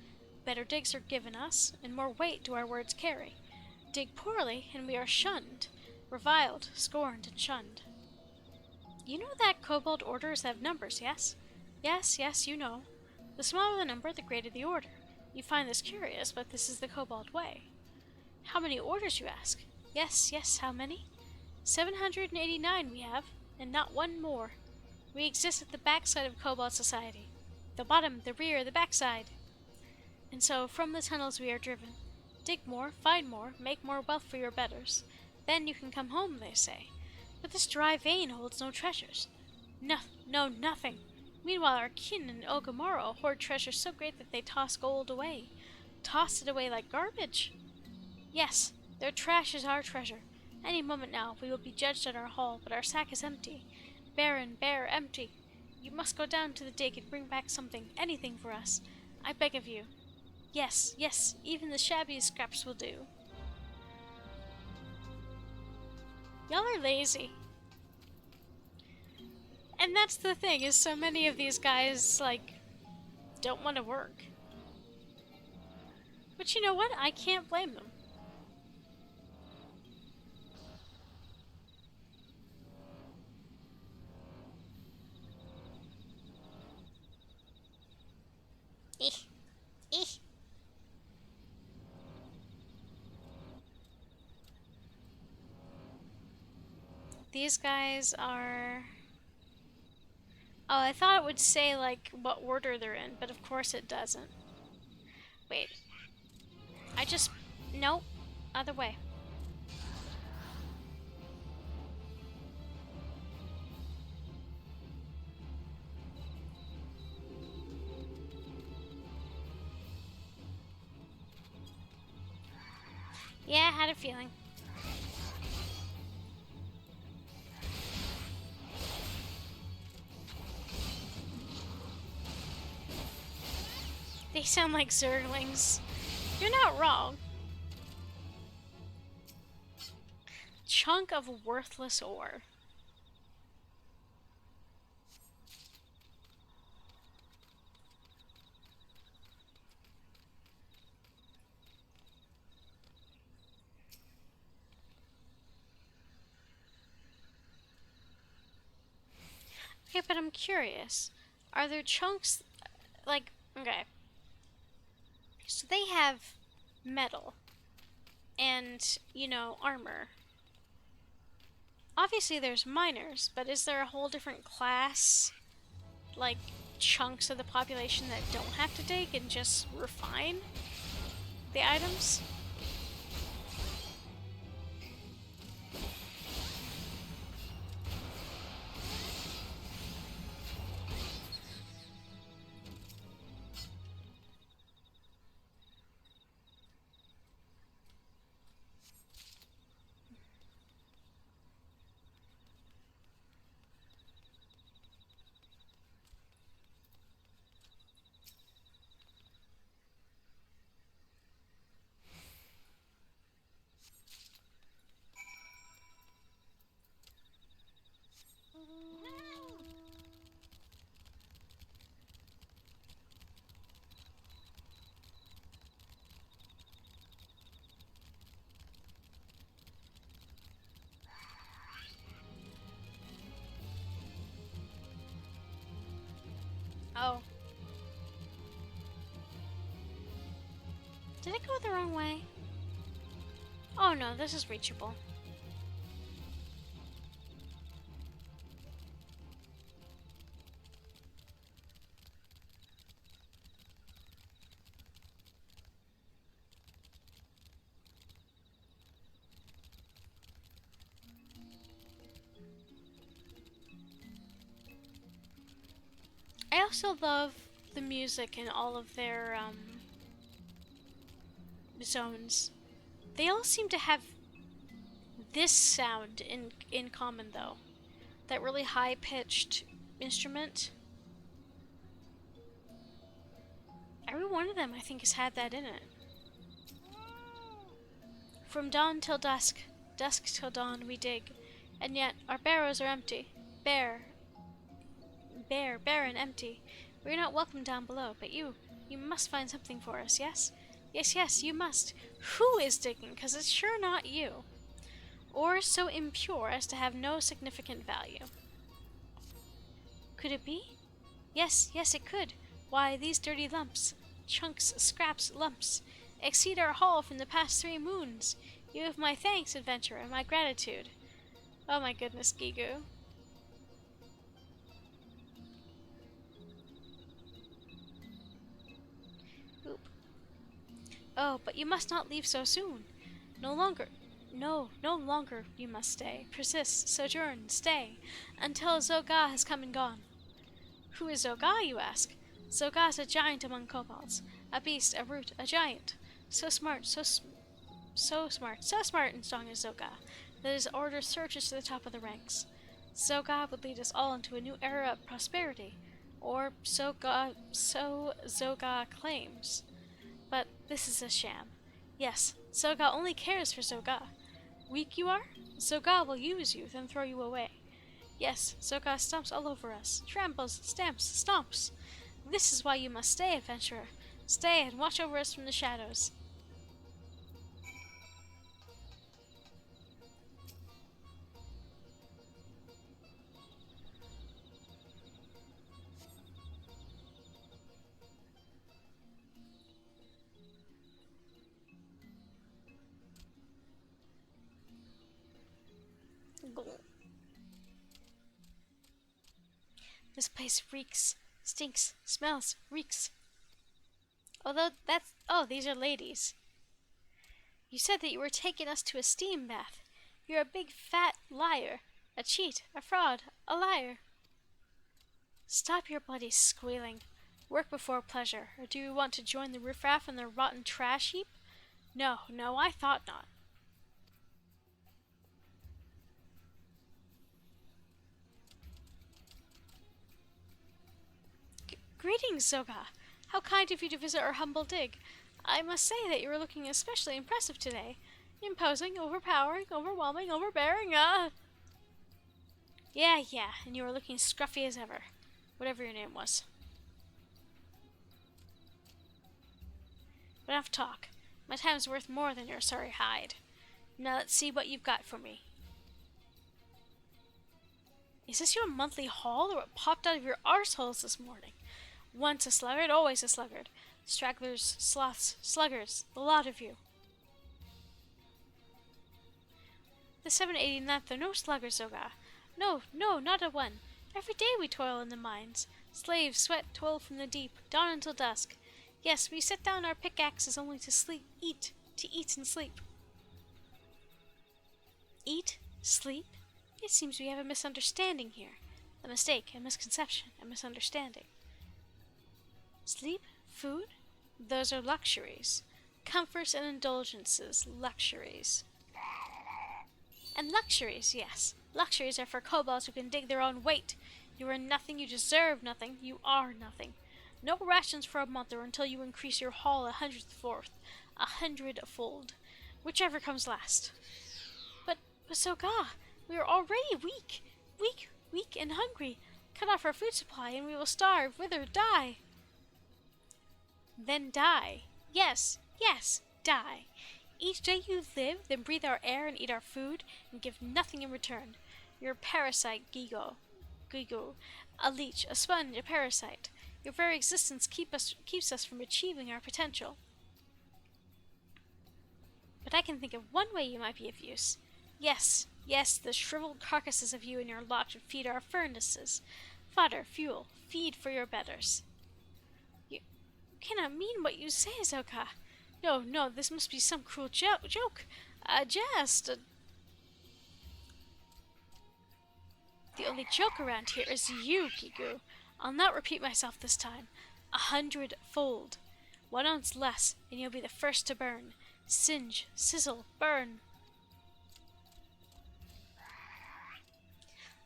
Better digs are given us, and more weight do our words carry. Dig poorly, and we are shunned, reviled, scorned, and shunned. You know that kobold orders have numbers, yes? Yes, you know. The smaller the number, the greater the order. You find this curious, but this is the kobold way. How many orders, you ask? Yes, how many? 789 we have, and not one more. We exist at the backside of kobold society. The bottom, the rear, the backside. And so, from the tunnels we are driven. Dig more, find more, make more wealth for your betters. Then you can come home, they say. But this dry vein holds no treasures. No, nothing. Meanwhile, our kin in Ogamoro hoard treasures so great that they toss gold away. Toss it away like garbage. Yes, their trash is our treasure. Any moment now, we will be judged at our haul, but our sack is empty. Barren, bare, empty. You must go down to the dig and bring back something, anything for us. I beg of you. Yes, even the shabbiest scraps will do. Y'all are lazy. And that's the thing, is so many of these guys, like, don't want to work. But you know what? I can't blame them. These guys are... Oh, I thought it would say, like, what order they're in, but of course it doesn't. Wait. Nope. Other way. Yeah, I had a feeling. They sound like Zerglings. You're not wrong. Chunk of worthless ore. Okay, but I'm curious. Are there chunks, like, okay. So they have metal and, you know, armor. Obviously there's miners, but is there a whole different class, like, chunks of the population that don't have to dig and just refine the items? Oh. Did it go the wrong way? Oh no, this is reachable. I also love the music in all of their zones. They all seem to have this sound in common though. That really high-pitched instrument. Every one of them I think has had that in it. From dawn till dusk, dusk till dawn we dig, and yet our barrows are empty. Bare, bare and empty. We are not welcome down below, but you must find something for us, yes? Yes, you must. Who is digging? 'Cause it's sure not you. Or so impure as to have no significant value. Could it be? Yes, it could. Why, these dirty lumps, chunks, scraps, lumps, exceed our haul from the past 3 moons. You have my thanks, adventurer, and my gratitude. Oh my goodness, Gigu. Oop. Oh, but you must not leave so soon. No longer you must stay. Persist, sojourn, stay, until Zoga has come and gone. Who is Zoga, you ask? Zoga is a giant among kobolds. A beast, a brute, a giant. So smart and strong is Zoga, that his order surges to the top of the ranks. Zoga would lead us all into a new era of prosperity, or so Zoga claims. But this is a sham. Yes, Zoga only cares for Zoga. Weak you are? Zoga will use you, then throw you away. Yes, Zoga stomps all over us, tramples, stamps, stomps. This is why you must stay, adventurer. Stay and watch over us from the shadows. This place reeks, stinks, smells, reeks. These are ladies. You said that you were taking us to a steam bath. You're a big fat liar, a cheat, a fraud, a liar. Stop your bloody squealing. Work before pleasure, or do you want to join the riffraff in the rotten trash heap? No, I thought not. Greetings, Zoga. How kind of you to visit our humble dig. I must say that you are looking especially impressive today. Imposing, overpowering, overwhelming, overbearing, Yeah, and you are looking scruffy as ever. Whatever your name was. But enough talk. My time's worth more than your sorry hide. Now let's see what you've got for me. Is this your monthly haul, or what popped out of your arseholes this morning? Once a sluggard, always a sluggard. Stragglers, sloths, sluggards, the lot of you. The 789th are no sluggards, Zoga. No, not a one. Every day we toil in the mines. Slaves sweat, toil from the deep, dawn until dusk. Yes, we set down our pickaxes only to eat and sleep. Eat? Sleep? It seems we have a misunderstanding here. A mistake, a misconception, a misunderstanding. Sleep? Food? Those are luxuries. Comforts and indulgences, luxuries. And luxuries, yes. Luxuries are for kobolds who can dig their own weight. You are nothing, you deserve nothing, you are nothing. No rations for a month or until you increase your haul 100-fold, whichever comes last. But Zoga, we are already weak and hungry. Cut off our food supply and we will starve, wither, die. Then die. Yes, die. Each day you live, then breathe our air and eat our food, and give nothing in return. You're a parasite, Gigo, a leech, a sponge, a parasite. Your very existence keeps us from achieving our potential. But I can think of one way you might be of use. Yes, the shriveled carcasses of you and your lot would feed our furnaces. Fodder, fuel, feed for your betters. You cannot mean what you say, Zoka. No, this must be some cruel joke. A jest. The only joke around here is you, Gigu. I'll not repeat myself this time. 100-fold. 1 ounce less, and you'll be the first to burn. Singe, sizzle, burn.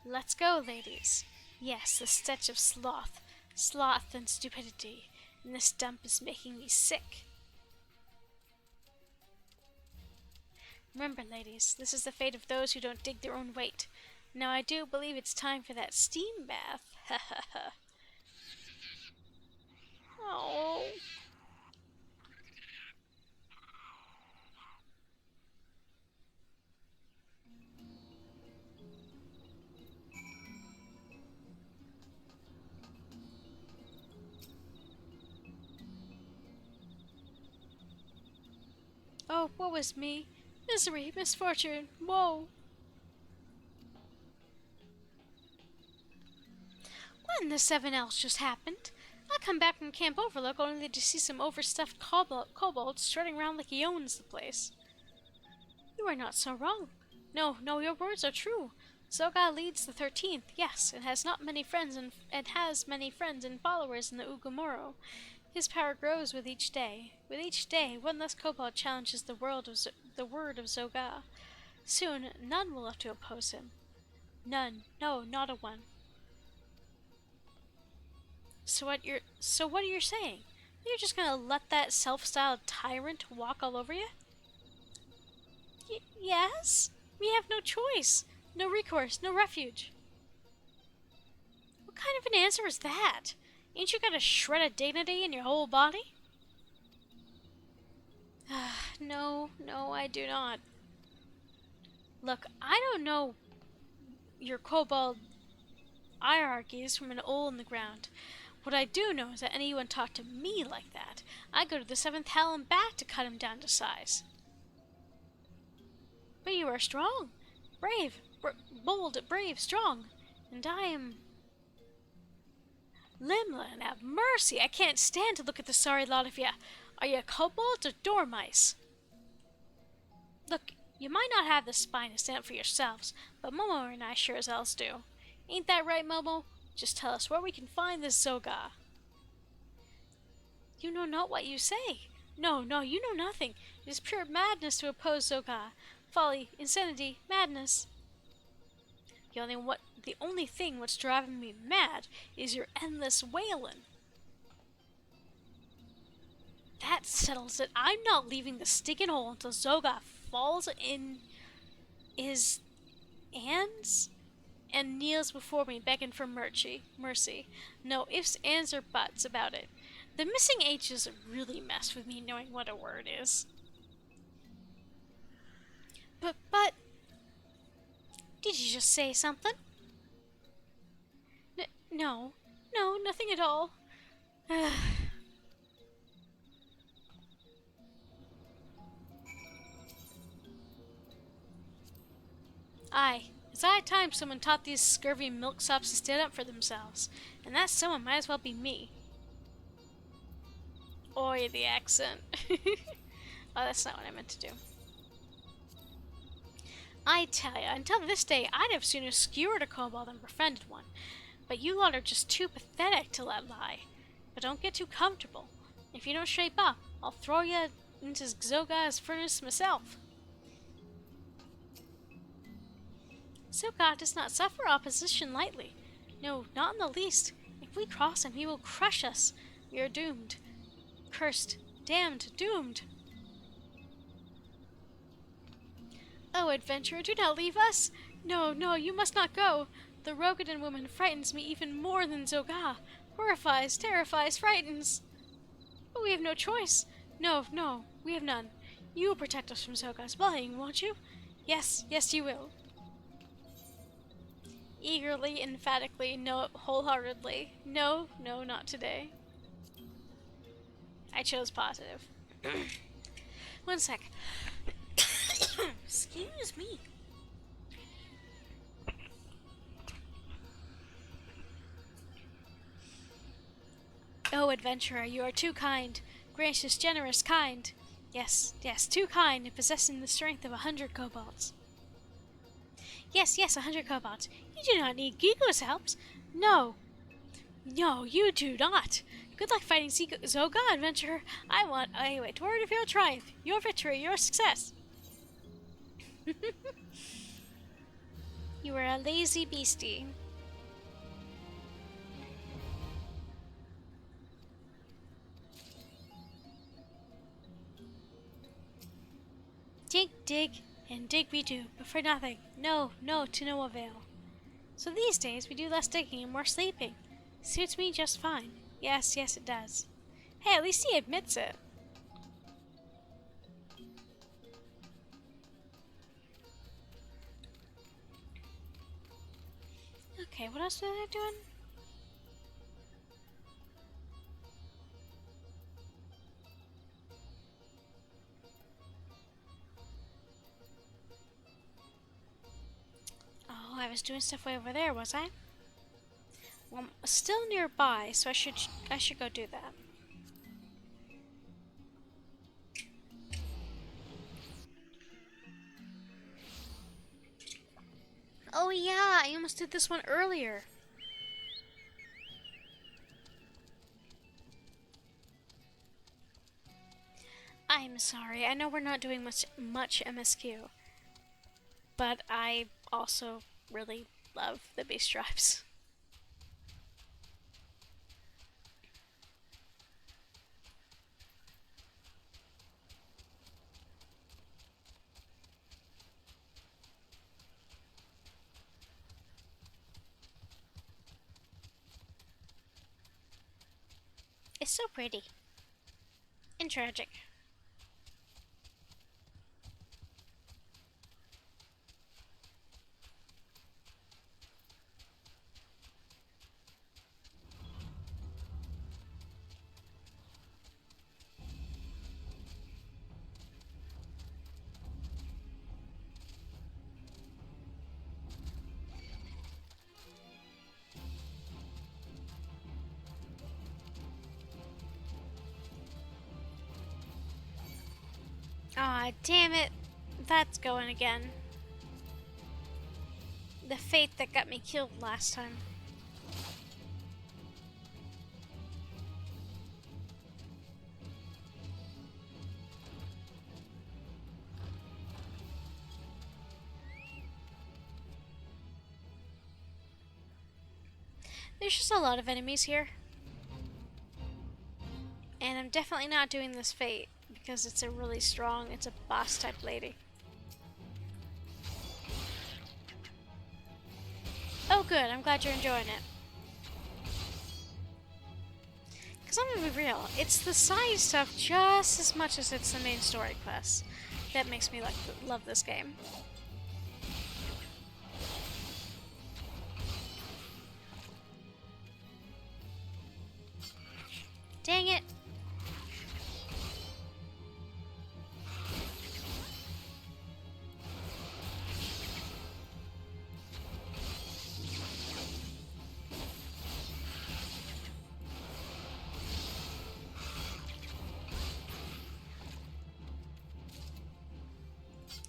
Let's go, ladies. Yes, the stench of sloth and stupidity, and this dump is making me sick. Remember, ladies, this is the fate of those who don't dig their own weight. Now I do believe it's time for that steam bath. Ha ha ha. Oh. Oh, woe is me. Misery, misfortune, woe. What in the 7Ls just happened? I come back from Camp Overlook only to see some overstuffed kobolds strutting around like he owns the place. You are not so wrong. No, your words are true. Zoga leads the 13th, yes, and has many friends and followers in the Ugumoro. His power grows with each day. With each day, one less kobold challenges the word of Zoga. Soon, none will have to oppose him. None. No, not a one. So what are you saying? You're just gonna let that self-styled tyrant walk all over you? Yes? We have no choice. No recourse, no refuge. What kind of an answer is that? Ain't you got a shred of dignity in your whole body? No, I do not. Look, I don't know your kobold hierarchies from an hole in the ground. What I do know is that anyone talked to me like that, I go to the 7th hell and back to cut him down to size. But you are strong, brave, bold, brave, strong, and I am... Limlin, have mercy! I can't stand to look at the sorry lot of you. Are you kobolds or dormice? Look, you might not have the spine to stand up for yourselves, but Momo and I sure as hell do. Ain't that right, Momo? Just tell us where we can find this Zoga. You know not what you say. No, you know nothing. It is pure madness to oppose Zoga. Folly, insanity, madness. The only thing what's driving me mad is your endless wailin'. That settles it. I'm not leaving the stinking hole until Zoga falls in his hands and kneels before me begging for mercy. No ifs, ands, or buts about it. The missing H's really mess with me knowing what a word is. But... Did you just say something? No, nothing at all. Aye, it's high time someone taught these scurvy milksops to stand up for themselves, and that someone might as well be me. Oi, the accent. Oh, that's not what I meant to do. I tell ya, until this day, I'd have sooner skewered a kobold than befriended one. But you lot are just too pathetic to let lie. But don't get too comfortable. If you don't shape up, I'll throw ya into Zoga's furnace myself. Zoga does not suffer opposition lightly. No, not in the least. If we cross him, he will crush us. We are doomed. Cursed. Damned. Doomed. Oh, adventurer, do not leave us! No, you must not go! The Rogadin woman frightens me even more than Zoga. Horrifies, terrifies, frightens! But we have no choice. No, we have none. You will protect us from Zoga's bullying, won't you? Yes, you will. Eagerly, emphatically, no, wholeheartedly. No, not today. I chose positive. One sec. Excuse me. Oh, adventurer, you are too kind. Gracious, generous, kind. Yes, yes, too kind, and possessing the strength of 100 kobolds. Yes, yes, 100 kobolds. You do not need Gigo's helps. No, no, you do not. Good luck fighting Zoga, adventurer. I wait word of your triumph, your victory, your success. You are a lazy beastie. Dig, dig, and dig we do, but for nothing. No, no, to no avail. So these days we do less digging and more sleeping. Suits me just fine. Yes, yes, it does. Hey, at least he admits it. Okay, what else are they doing? Oh, I was doing stuff way over there, was I? Well, I'm still nearby, so I should go do that. Oh yeah, I almost did this one earlier. I'm sorry. I know we're not doing much MSQ, but I also really love the base drives. It's so pretty and tragic. Aw, damn it. That's going again. The fate that got me killed last time. There's just a lot of enemies here. And I'm definitely not doing this fate because it's it's a boss type lady. Oh good, I'm glad you're enjoying it. Because I'm gonna be real, it's the side stuff just as much as it's the main story quests that makes me love this game. Dang it.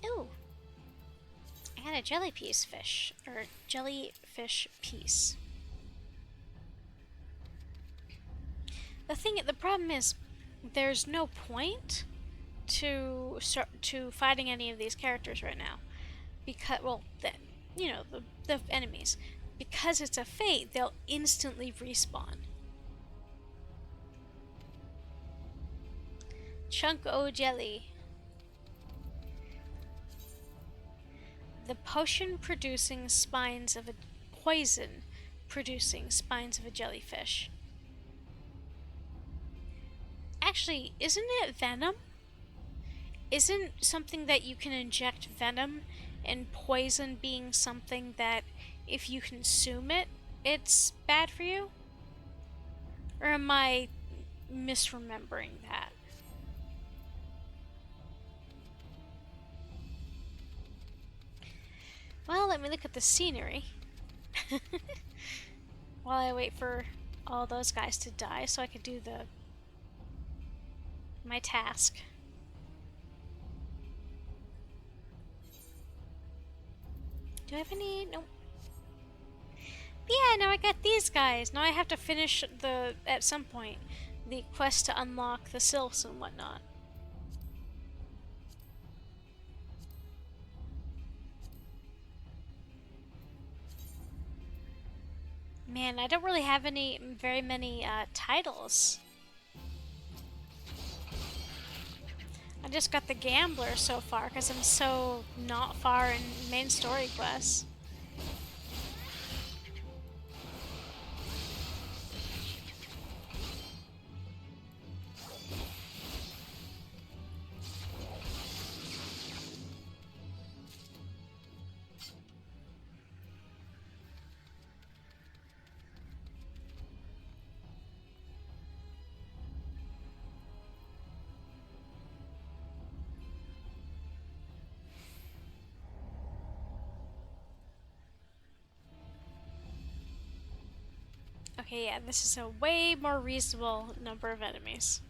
Ooh. I got a jellyfish fish, or jellyfish piece. The problem is, there's no point to fighting any of these characters right now, because the enemies, because it's a fate, they'll instantly respawn. Chunk o jelly. The poison producing spines of a jellyfish. Actually, isn't it venom? Isn't something that you can inject venom, and poison being something that if you consume it, it's bad for you? Or am I misremembering that? Well, let me look at the scenery. While I wait for all those guys to die so I can do my task. Do I have any? Nope. But yeah, now I got these guys. Now I have to finish at some point, the quest to unlock the sylphs and whatnot. Man, I don't really have very many titles. I just got the gambler so far because I'm so not far in main story quests. Okay, yeah, this is a way more reasonable number of enemies.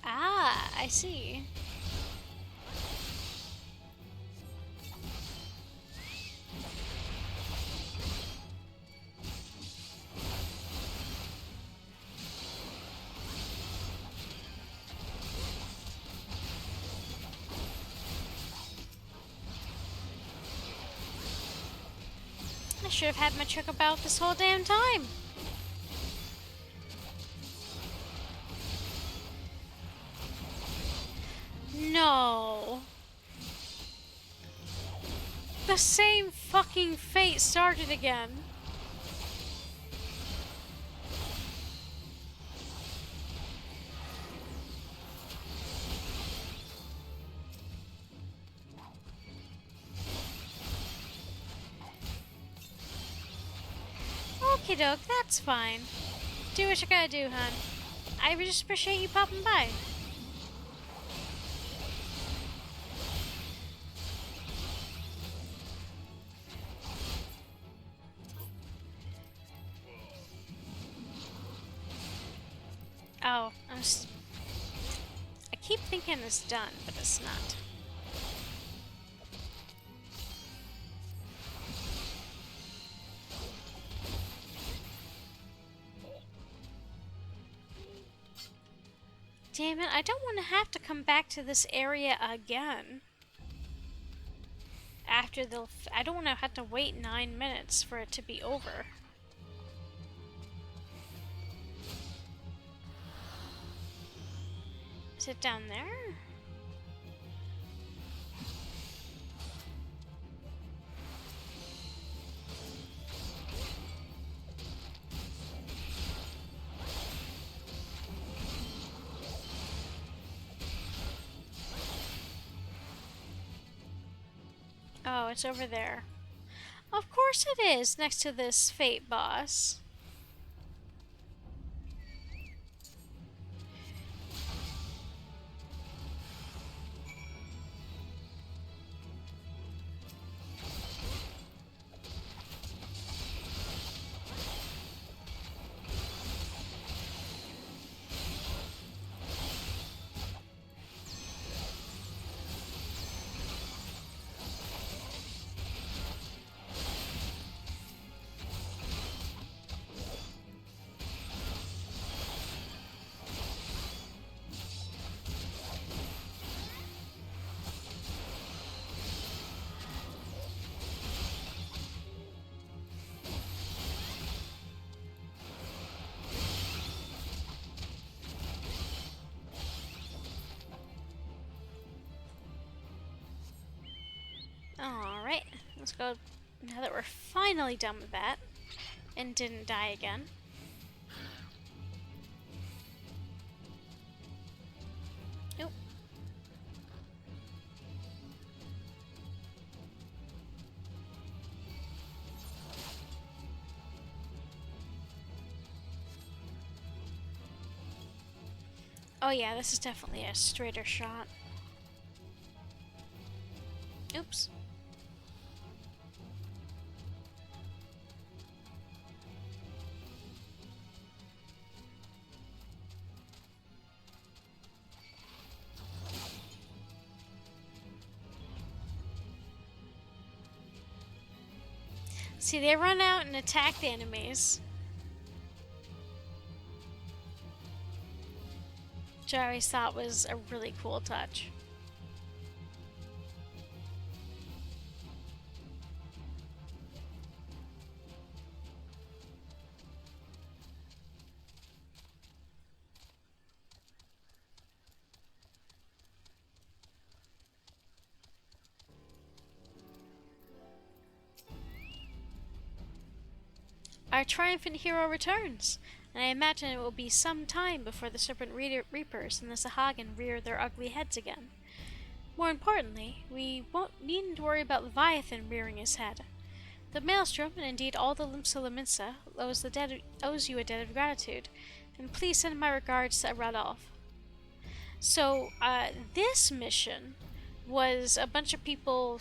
Ah, I see. I should have had my trick about this whole damn time. No. The same fucking fate started again. Okie doke, that's fine. Do what you gotta do, hon. I just appreciate you popping by. Oh, I keep thinking it's done, but it's not. Damn it, I don't want to have to come back to this area again. I don't want to have to wait 9 minutes for it to be over. Is it down there? Oh, it's over there. Of course it is, next to this fate boss. Alright, let's go now that we're finally done with that and didn't die again. Nope. Oh yeah, this is definitely a straighter shot. Oops. See, they run out and attack the enemies, which I always thought was a really cool touch. Our triumphant hero returns, and I imagine it will be some time before the Serpent Reapers and the Sahagin rear their ugly heads again. More importantly, we won't need to worry about Leviathan rearing his head. The Maelstrom, and indeed all the Limsa Lominsa, owes you a debt of gratitude, and please send my regards to Radolf. So, this mission was a bunch of people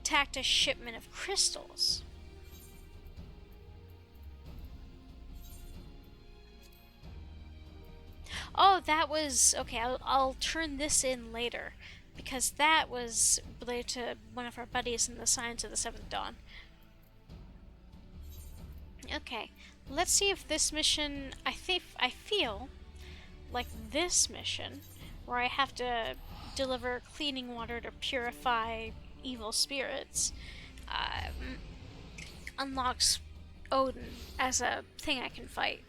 attacked a shipment of crystals. Oh, that was... Okay, I'll turn this in later, because that was related to one of our buddies in the Science of the Seventh Dawn. Okay, let's see if this mission... I feel like this mission, where I have to deliver cleaning water to purify evil spirits, unlocks Odin as a thing I can fight.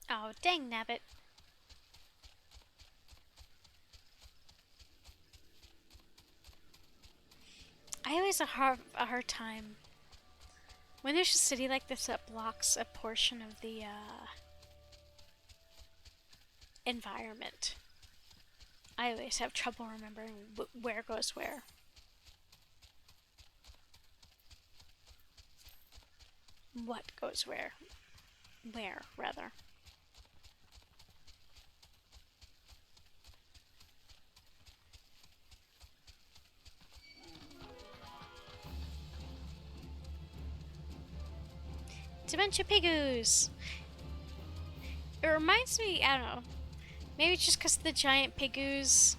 Oh, dang nabbit. I always have a hard time when there's a city like this that blocks a portion of the environment. I always have trouble remembering where goes where. What goes where. Where, rather. Dementia Pigoos! It reminds me, I don't know, maybe just because of the giant Pigoos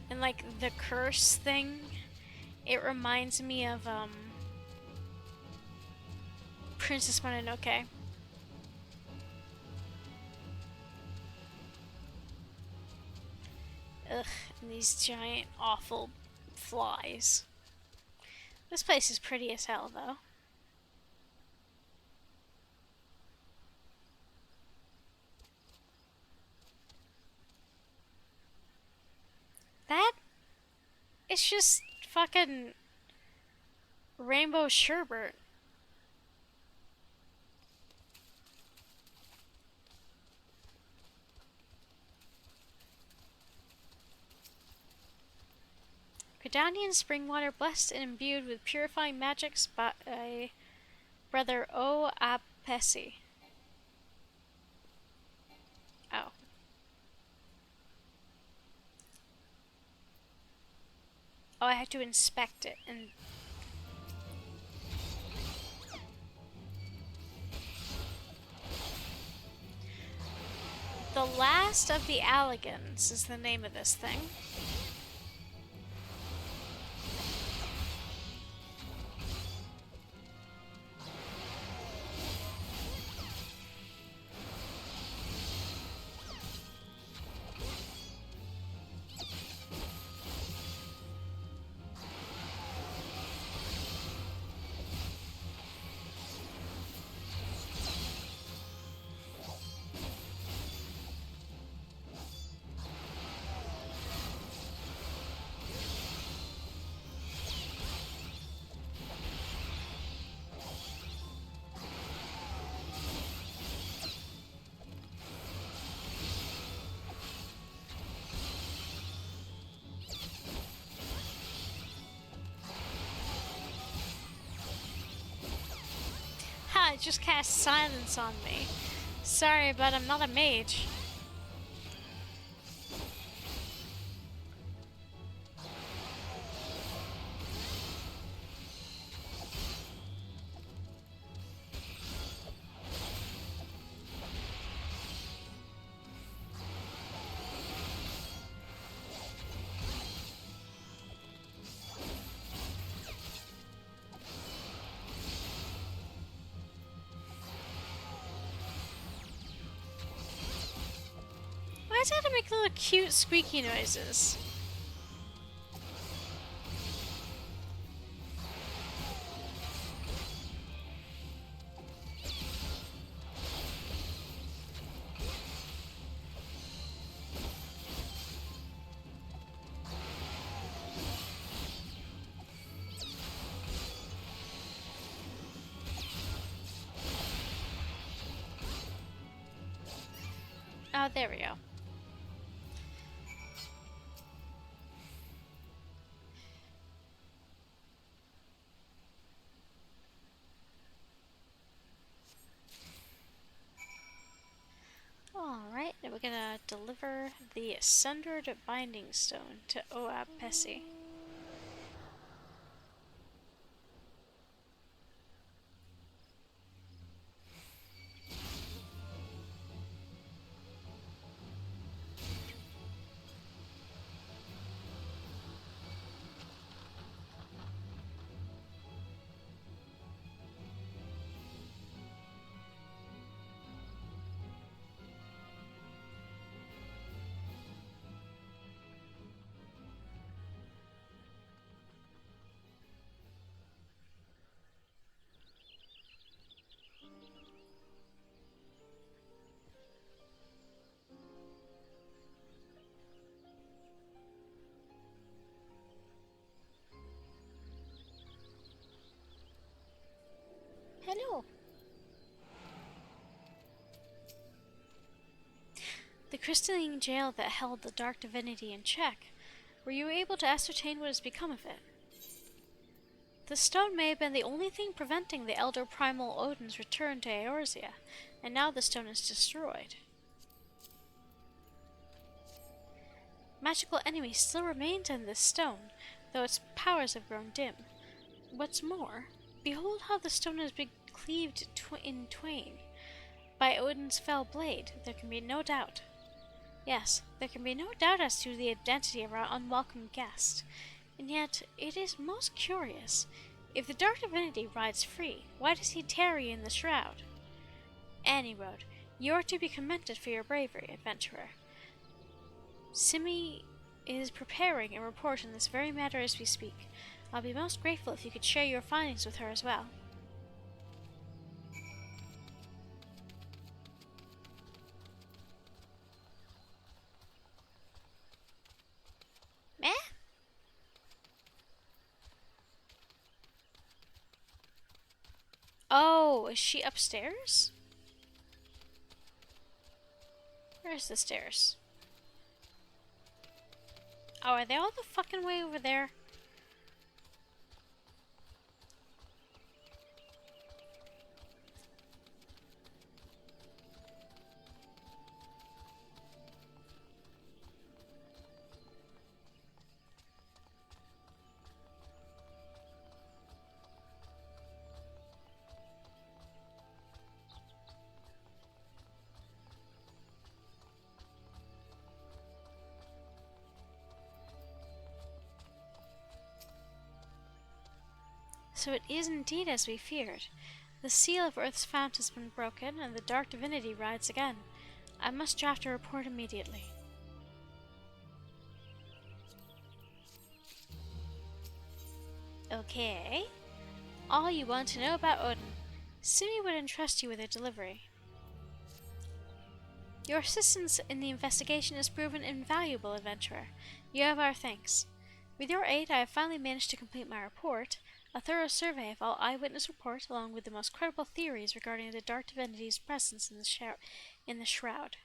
and like the curse thing, it reminds me of Princess Mononoke. Ugh, and these giant awful flies. This place is pretty as hell though. That is just fucking rainbow sherbet. Gridanian spring water blessed and imbued with purifying magics by Brother O. Apesi. Oh. Oh, I have to inspect it and... The Last of the Alligans is the name of this thing. it just cast silence on me. Sorry, but I'm not a mage. Why does it have to make little cute squeaky noises? Oh, there we go. Alright, now we're gonna deliver the Sundered Binding Stone to Oapesi. Hello! The crystalline jail that held the dark divinity in check. Were you able to ascertain what has become of it? The stone may have been the only thing preventing the elder primal Odin's return to Eorzea, and now the stone is destroyed. Magical enemies still remain in this stone, though its powers have grown dim. What's more, behold how the stone has been cleaved in twain. By Odin's fell blade, there can be no doubt. Yes, there can be no doubt as to the identity of our unwelcome guest. And yet, it is most curious. If the dark divinity rides free, why does he tarry in the shroud? Anyway, you are to be commended for your bravery, adventurer. Simi is preparing a report on this very matter as we speak. I'll be most grateful if you could share your findings with her as well. Eh? Oh, is she upstairs? Where's the stairs? Oh, are they all the fucking way over there? So it is indeed as we feared. The seal of Earth's fount has been broken, and the dark divinity rides again. I must draft a report immediately. Okay. All you want to know about Odin. Simi would entrust you with a delivery. Your assistance in the investigation has proven invaluable, adventurer. You have our thanks. With your aid, I have finally managed to complete my report, a thorough survey of all eyewitness reports, along with the most credible theories regarding the dark divinity's presence in the shroud.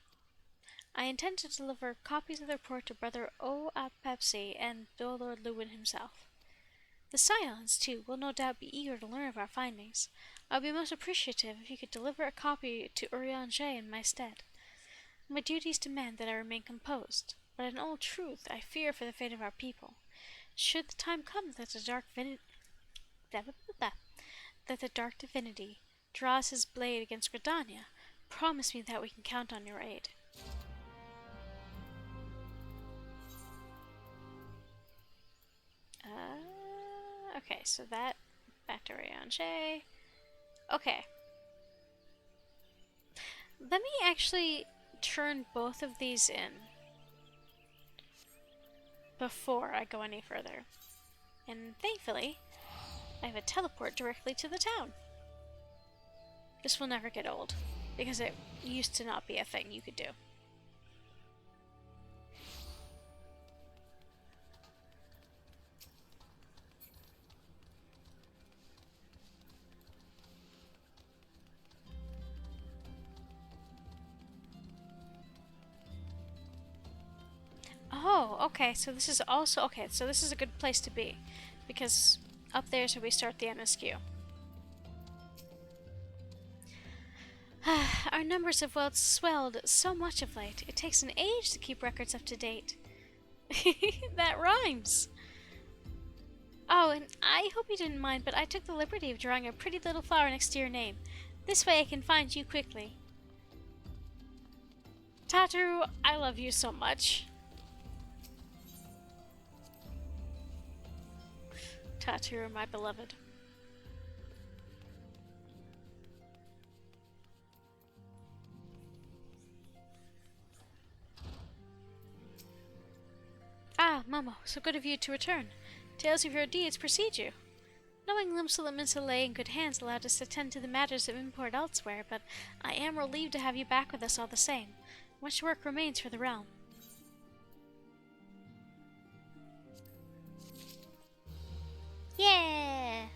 I intend to deliver copies of the report to Brother Oapepsi and Lord Lewin himself. The Scions, too, will no doubt be eager to learn of our findings. I would be most appreciative if you could deliver a copy to Urianger in my stead. My duties demand that I remain composed, but in all truth I fear for the fate of our people. Should the time come that the dark divinity draws his blade against Gridania, promise me that we can count on your aid. Okay, so that back to Urianger. Okay. Let me actually turn both of these in before I go any further. And thankfully, I have a teleport directly to the town. This will never get old, because it used to not be a thing you could do. Oh, okay, so this is also... Okay, so this is a good place to be, because up there is where we start the MSQ. Our numbers have swelled so much of late. It takes an age to keep records up to date. That rhymes! Oh, and I hope you didn't mind, but I took the liberty of drawing a pretty little flower next to your name. This way I can find you quickly. Tataru, I love you so much. Tataru, my beloved. Ah, Momo, so good of you to return. Tales of your deeds precede you. Knowing Limsa lay in good hands allowed us to tend to the matters of import elsewhere, but I am relieved to have you back with us all the same. Much work remains for the realm. Yeah!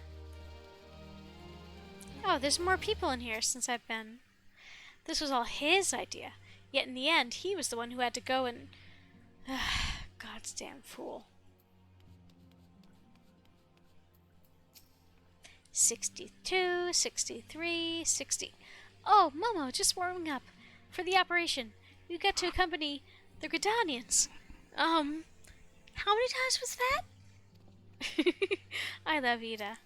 Oh, there's more people in here since I've been. This was all his idea. Yet in the end, he was the one who had to go and... God's damn fool. 62, 63, 60. Oh, Momo, just warming up. For the operation, you got to accompany the Gridanians. How many times was that? I love Ida.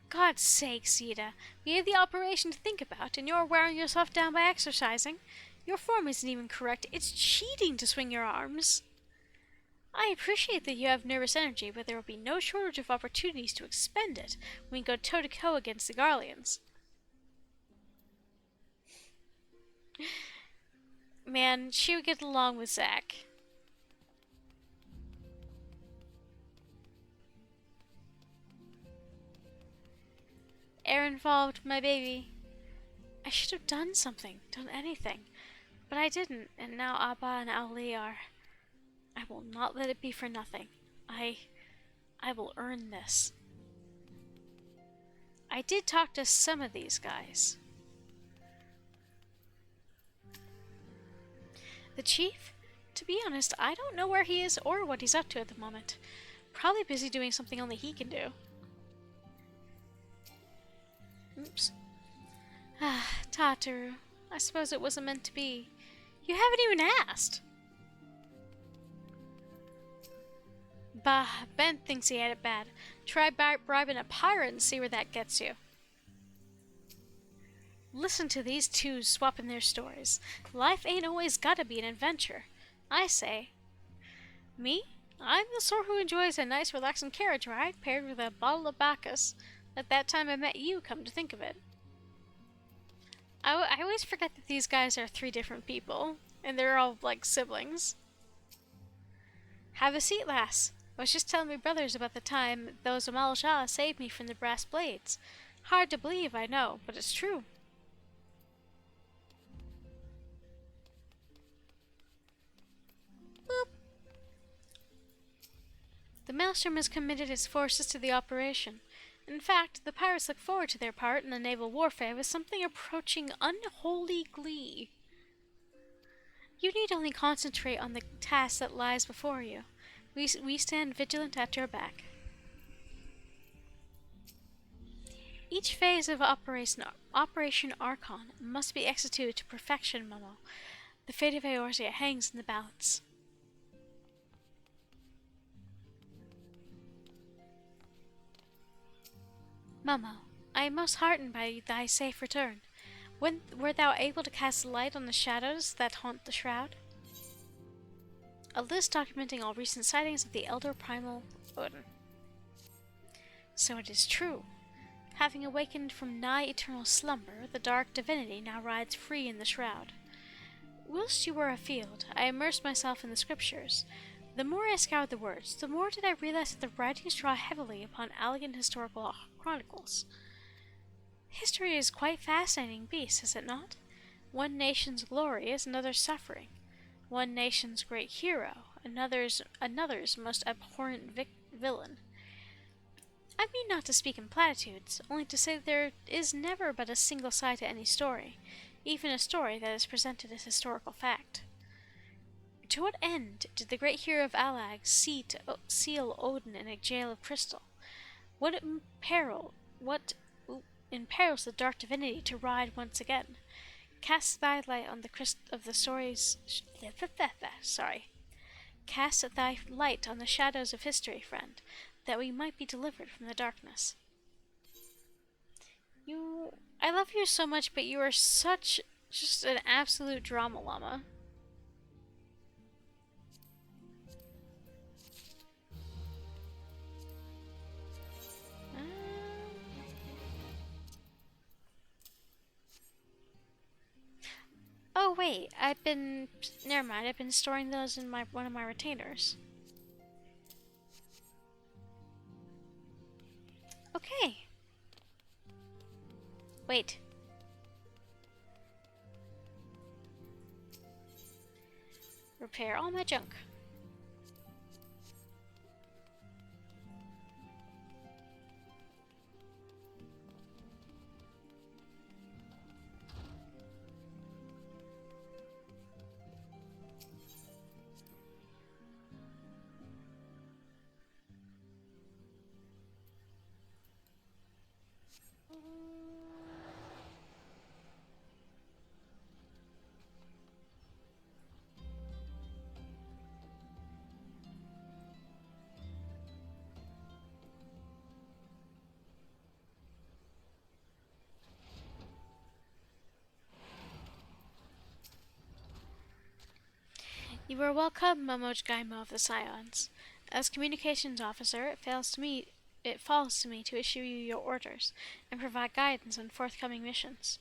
God's sakes, Ida. We have the operation to think about, and you're wearing yourself down by exercising. Your form isn't even correct. It's cheating to swing your arms. I appreciate that you have nervous energy, but there will be no shortage of opportunities to expend it when we go toe-to-toe against the Garleans. Man, she would get along with Zack. Air involved, my baby. I should have done something, done anything. But I didn't, and now Abba and Ali are... I will not let it be for nothing. I will earn this. I did talk to some of these guys. The chief? To be honest, I don't know where he is or what he's up to at the moment. Probably busy doing something only he can do. Oops. Ah, Tataru. I suppose it wasn't meant to be. You haven't even asked. Bah, Ben thinks he had it bad. Try bribing a pirate and see where that gets you. Listen to these two swapping their stories. Life ain't always gotta be an adventure. I say. Me? I'm the sort who enjoys a nice relaxing carriage ride paired with a bottle of Bacchus. At that time I met you, come to think of it. I always forget that these guys are 3 different people, and they're all like siblings. Have a seat, lass. I was just telling my brothers about the time those Amal Shah saved me from the brass blades. Hard to believe, I know, but it's true. Boop. The Maelstrom has committed its forces to the operation. In fact, the pirates look forward to their part in the naval warfare with something approaching unholy glee. You need only concentrate on the task that lies before you. We stand vigilant at your back. Each phase of Operation Archon must be executed to perfection, Momo. The fate of Eorzea hangs in the balance. Momo, I am most heartened by thy safe return. When wert thou able to cast light on the shadows that haunt the shroud? A list documenting all recent sightings of the Elder Primal Odin. So it is true. Having awakened from nigh eternal slumber, the dark divinity now rides free in the shroud. Whilst you were afield, I immersed myself in the scriptures. The more I scoured the words, the more did I realize that the writings draw heavily upon elegant historical chronicles. History is quite fascinating beast, is it not? One nation's glory is another's suffering. One nation's great hero, another's most abhorrent villain. I mean not to speak in platitudes, only to say that there is never but a single side to any story, even a story that is presented as historical fact. To what end did the great hero of Alag seal Odin in a jail of crystal? What imperils the dark divinity to ride once again? Cast thy light on Cast thy light on the shadows of history, friend, that we might be delivered from the darkness. I love you so much, but you are just an absolute drama llama. Oh wait, never mind, I've been storing those in one of my retainers. Okay. Wait. Repair all my junk. You are welcome, Momojgaimo of the Scions. As communications officer, it falls to me to issue you your orders and provide guidance on forthcoming missions.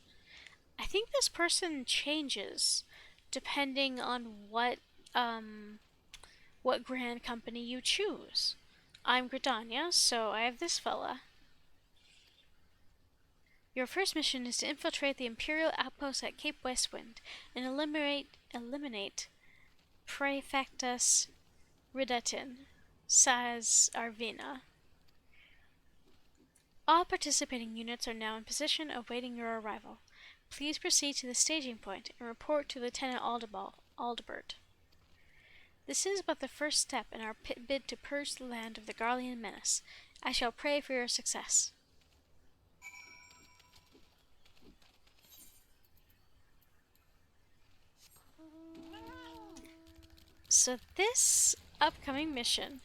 I think this person changes depending on what grand company you choose. I'm Gridania, so I have this fella. Your first mission is to infiltrate the Imperial outpost at Cape Westwind and eliminate Praefectus Ridetin, Saz Arvina. All participating units are now in position awaiting your arrival. Please proceed to the staging point and report to Lieutenant Aldebert. This is but the first step in our bid to purge the land of the Garlean menace. I shall pray for your success. So this upcoming mission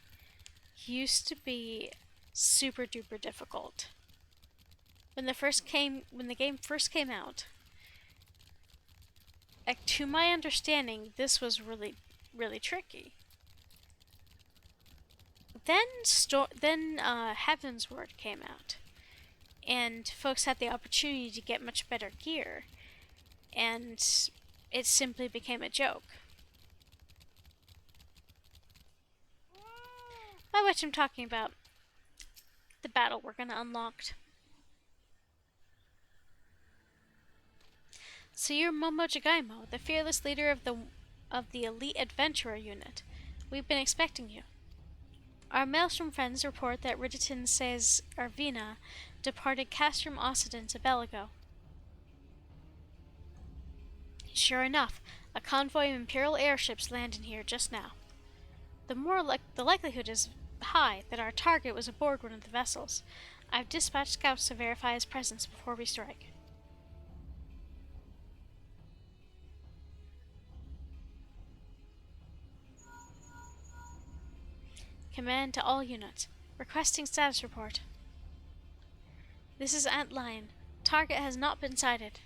used to be super duper difficult. When the game first came out, to my understanding, this was really, really tricky. Then Heaven's Word came out, and folks had the opportunity to get much better gear, and it simply became a joke. By which I'm talking about the battle we're gonna unlock. So you're Momojgaimo, the fearless leader of the elite adventurer unit. We've been expecting you. Our maelstrom friends report that Riditin says Arvina departed Castrum Occident a bell ago. Sure enough, a convoy of Imperial airships landed here just now. The likelihood is high that our target was aboard one of the vessels. I've dispatched scouts to verify his presence before we strike. Command to all units. Requesting status report. This is Antlion. Target has not been sighted.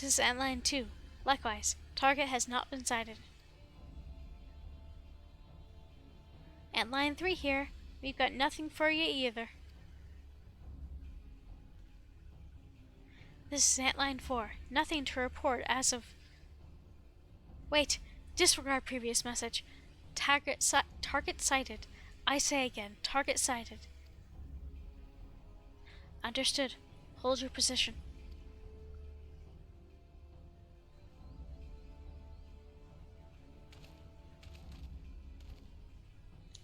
This is Antlion 2. Likewise, target has not been sighted. Antlion 3 here. We've got nothing for you either. This is Antlion 4. Nothing to report as of... Wait. Disregard previous message. Target sighted. I say again, target sighted. Understood. Hold your position.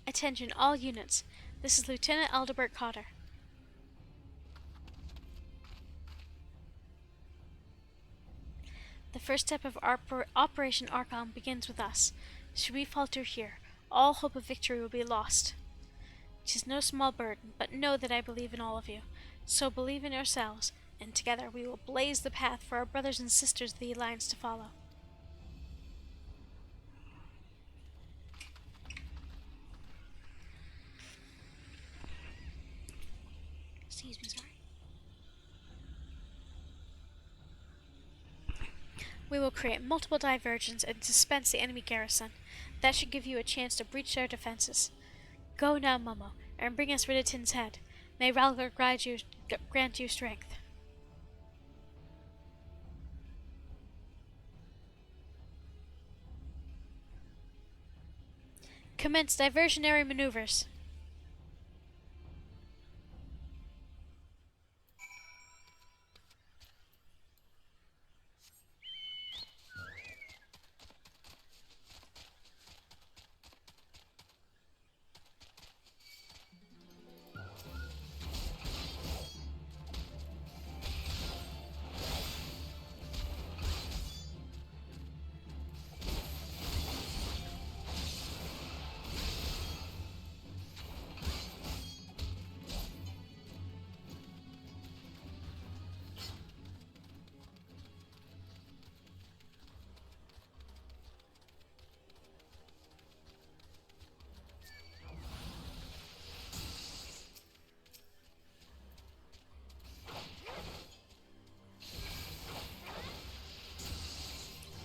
Attention all units. This is Lieutenant Aldebert Cotter. The first step of Operation Archon begins with us. Should we falter here, all hope of victory will be lost. It is no small burden, but know that I believe in all of you. So believe in yourselves, and together we will blaze the path for our brothers and sisters of the Alliance to follow. Excuse me, sorry. We will create multiple diversions and dispense the enemy garrison. That should give you a chance to breach their defenses. Go now, Momo, and bring us Ridditin's head. May Ralgar grant you strength. Commence diversionary maneuvers.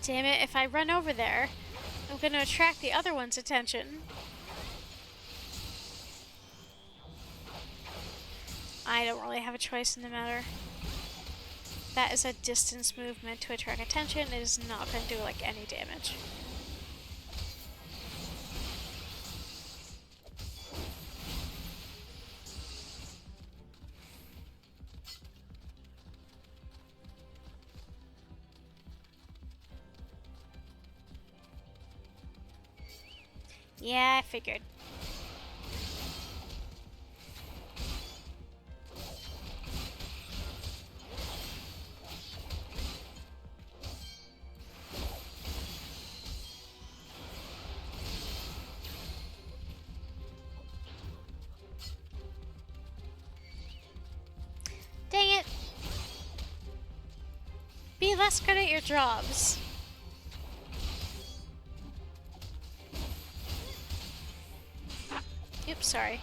Damn it, if I run over there, I'm going to attract the other one's attention. I don't really have a choice in the matter. That is a distance movement to attract attention. It is not going to do like any damage. Yeah, I figured. Dang it! Be less good at your jobs. Oops, sorry.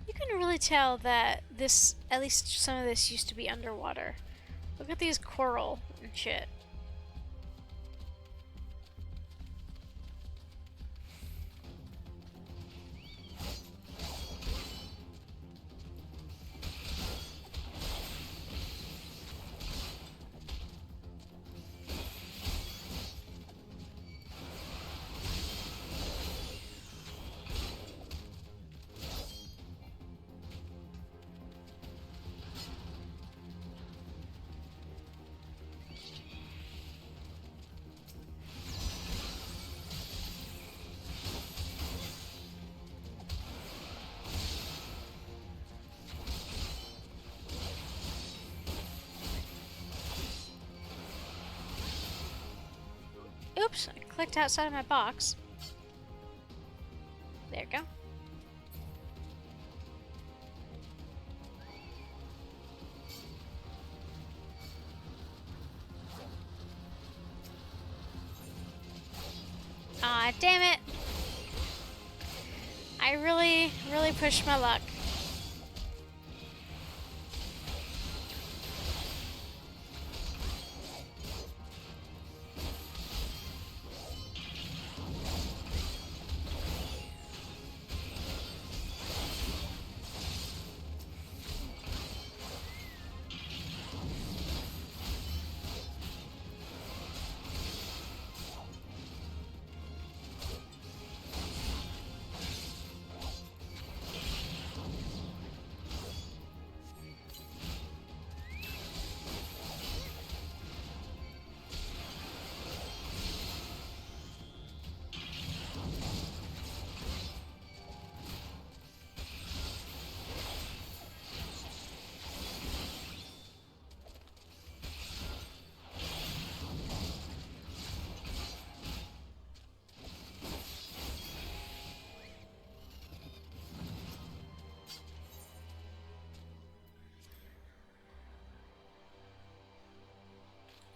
You can really tell that this, at least some of this used to be underwater. Look at these coral and shit. Oops, I clicked outside of my box. There we go. Aw, damn it. I really pushed my luck.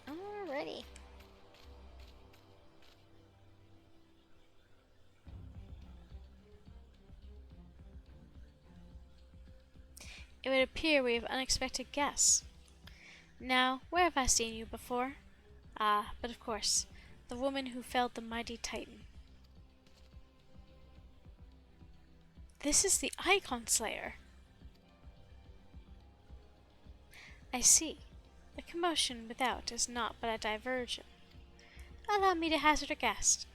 Alrighty. It would appear we have unexpected guests. Now, where have I seen you before? Ah, but of course, the woman who felled the mighty Titan. This is the Icon Slayer. I see. The commotion without is not but a diversion. Allow me to hazard a guess.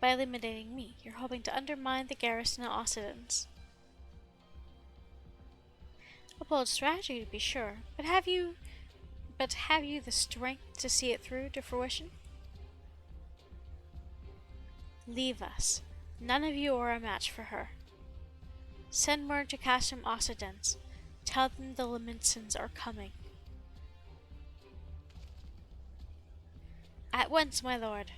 By eliminating me, you're hoping to undermine the garrison of Occidents. A bold strategy, to be sure, but have you the strength to see it through to fruition? Leave us. None of you are a match for her. Send word to Castrum Occidents. Tell them the Laminsons are coming. At once, my lord.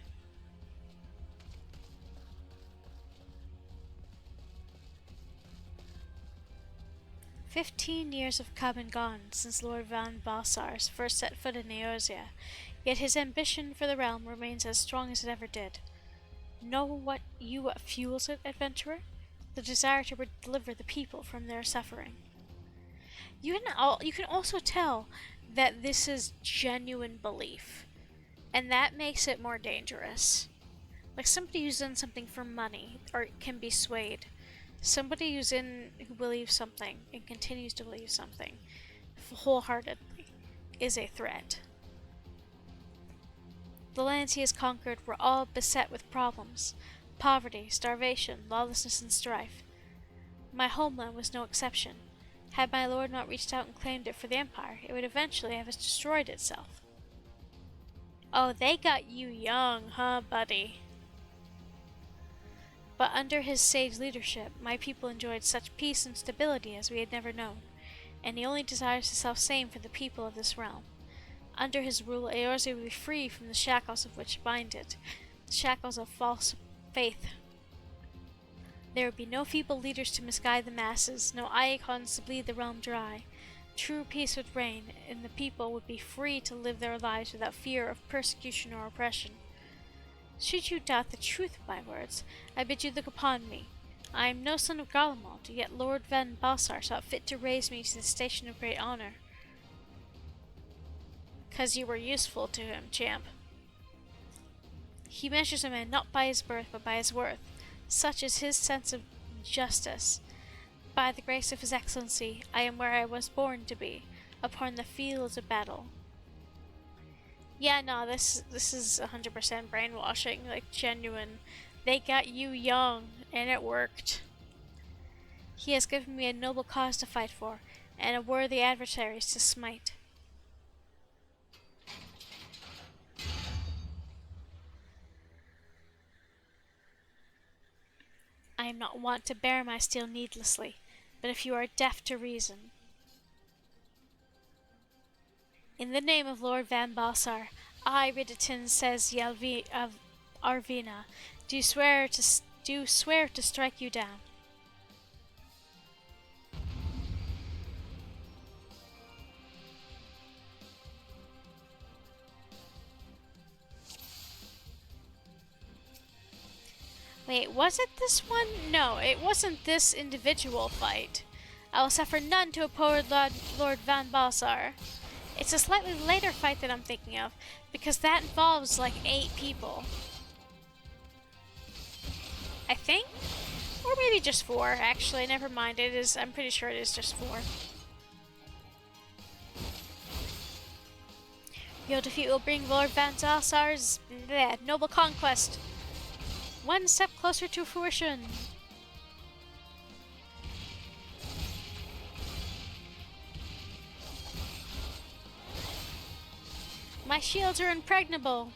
"15 years have come and gone since Lord Van Balsars first set foot in Eorzea, yet his ambition for the realm remains as strong as it ever did. Know what fuels it, adventurer? The desire to deliver the people from their suffering. You can also tell that this is genuine belief, and that makes it more dangerous. Like somebody who's done something for money or can be swayed. Somebody who believes something and continues to believe something wholeheartedly is a threat. The lands he has conquered were all beset with problems: poverty, starvation, lawlessness, and strife. My homeland was no exception. Had my lord not reached out and claimed it for the Empire, it would eventually have destroyed itself." Oh, they got you young, huh, buddy? But under his sage leadership, my people enjoyed such peace and stability as we had never known, and he only desires the self-same for the people of this realm. Under his rule, Eorzea will be free from the shackles of which bind it, the shackles of false faith. There would be no feeble leaders to misguide the masses, no icons to bleed the realm dry. True peace would reign, and the people would be free to live their lives without fear of persecution or oppression. Should you doubt the truth of my words, I bid you look upon me. I am no son of Garlemald, yet Lord Van Balsar saw fit to raise me to the station of great honor. 'Cause you were useful to him, champ. He measures a man not by his birth, but by his worth. Such is his sense of justice. By the grace of his excellency, I am where I was born to be, upon the fields of battle. Yeah, no, this is 100% brainwashing, like genuine. They got you young, and it worked. He has given me a noble cause to fight for, and a worthy adversaries to smite. I am not wont to bear my steel needlessly, but if you are deaf to reason. In the name of Lord Van Balsar, I, Riditin, says Yelvi of Arvina, do swear to strike you down. Wait, was it this one? No, it wasn't this individual fight. I will suffer none to oppose Lord Van Balsar. It's a slightly later fight that I'm thinking of, because that involves like 8 people. I think? Or maybe just 4, actually. Never mind, I'm pretty sure it is just 4. Your defeat will bring Lord Van Balsar's noble conquest one step closer to fruition. My shields are impregnable.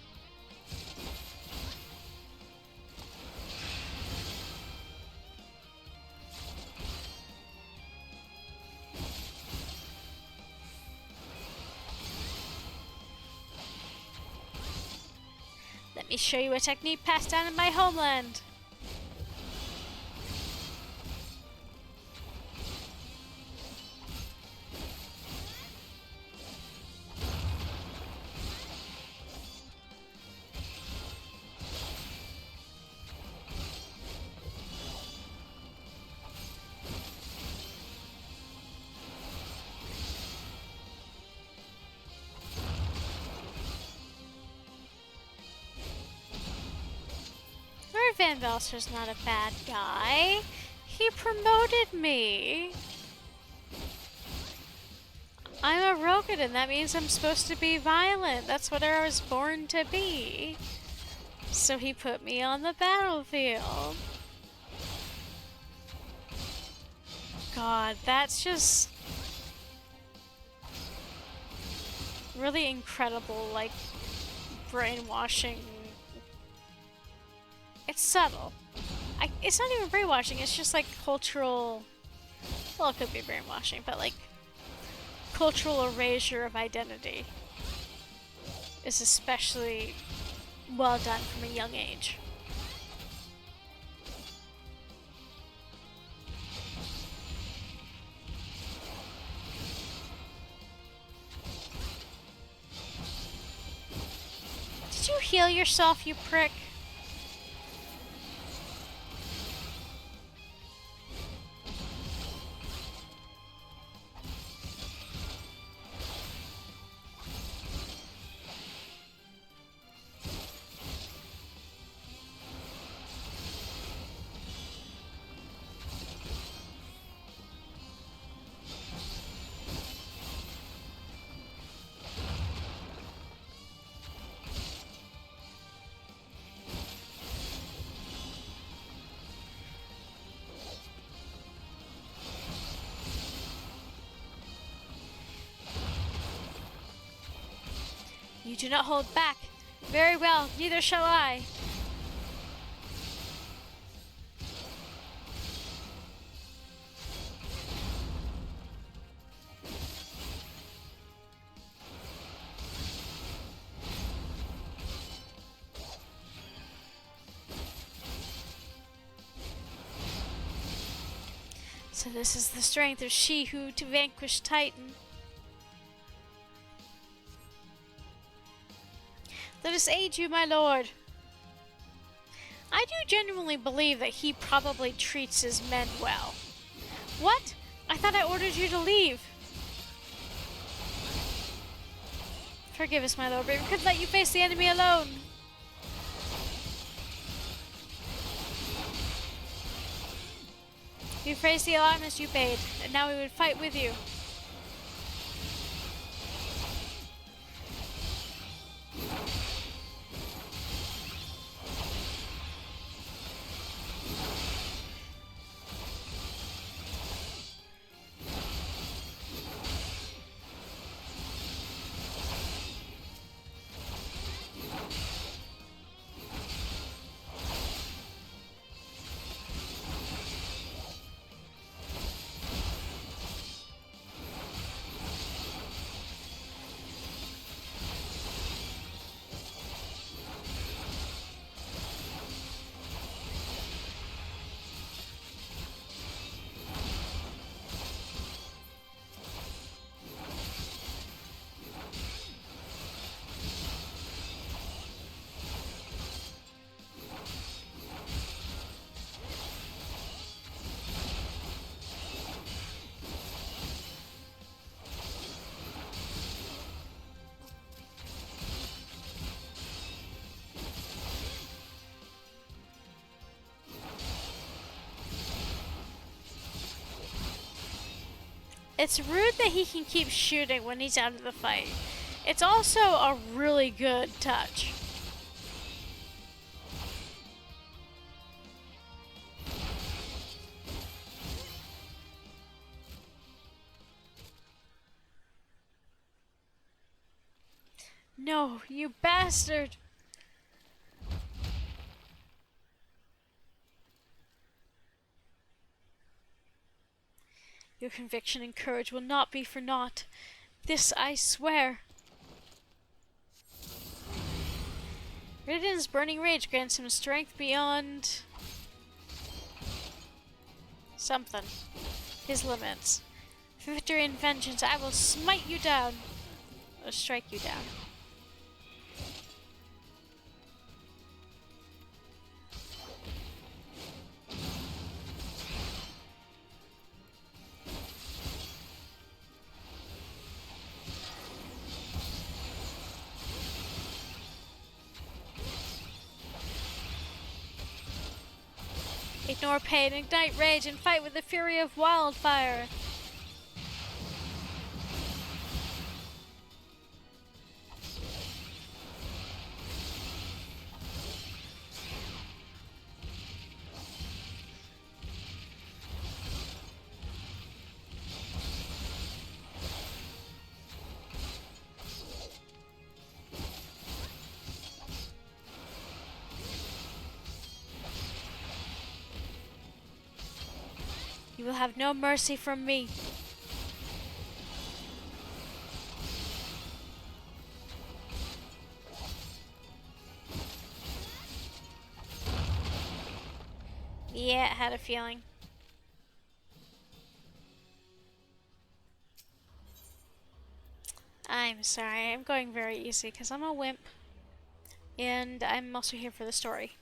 Let me show you a technique passed down in my homeland. Van Balsar's not a bad guy. He promoted me. I'm a Rogadin. That means I'm supposed to be violent. That's what I was born to be. So he put me on the battlefield. God, that's just really incredible, like, brainwashing. It's subtle. It's not even brainwashing, it's just like cultural... Well, it could be brainwashing, but like cultural erasure of identity is especially well done from a young age. Did you heal yourself, you prick? You do not hold back. Very well, neither shall I. So this is the strength of she who to vanquish Titan. Let us aid you, my lord. I do genuinely believe that he probably treats his men well. What? I thought I ordered you to leave. Forgive us, my lord, but we couldn't let you face the enemy alone. You've raised the alarm as you bade, and now we would fight with you. It's rude that he can keep shooting when he's out of the fight. It's also a really good touch. No, you bastard! Your conviction and courage will not be for naught. This I swear. Riden's burning rage grants him strength beyond something. His limits. For victory and vengeance, I will smite you down. Or strike you down. Ignore pain, ignite rage, and fight with the fury of wildfire. You will have no mercy from me. Yeah, I had a feeling. I'm sorry, I'm going very easy because I'm a wimp. And I'm also here for the story.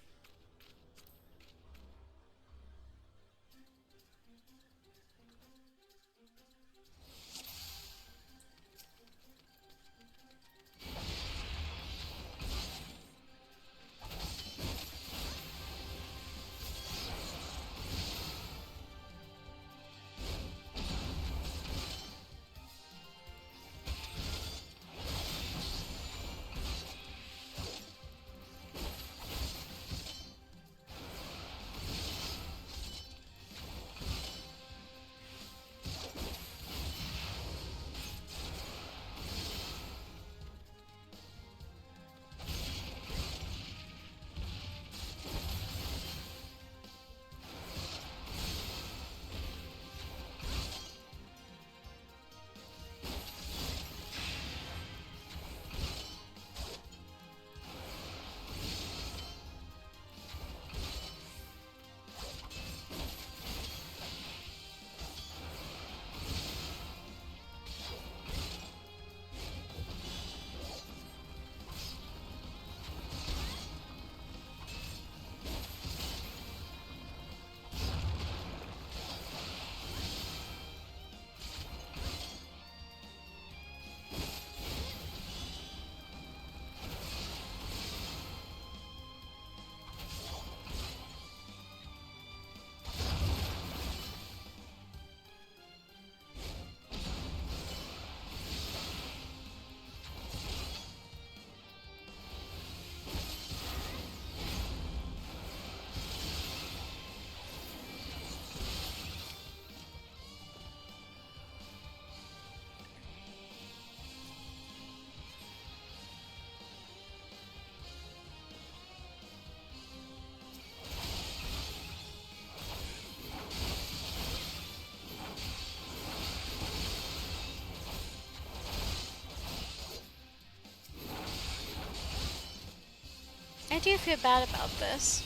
I do feel bad about this.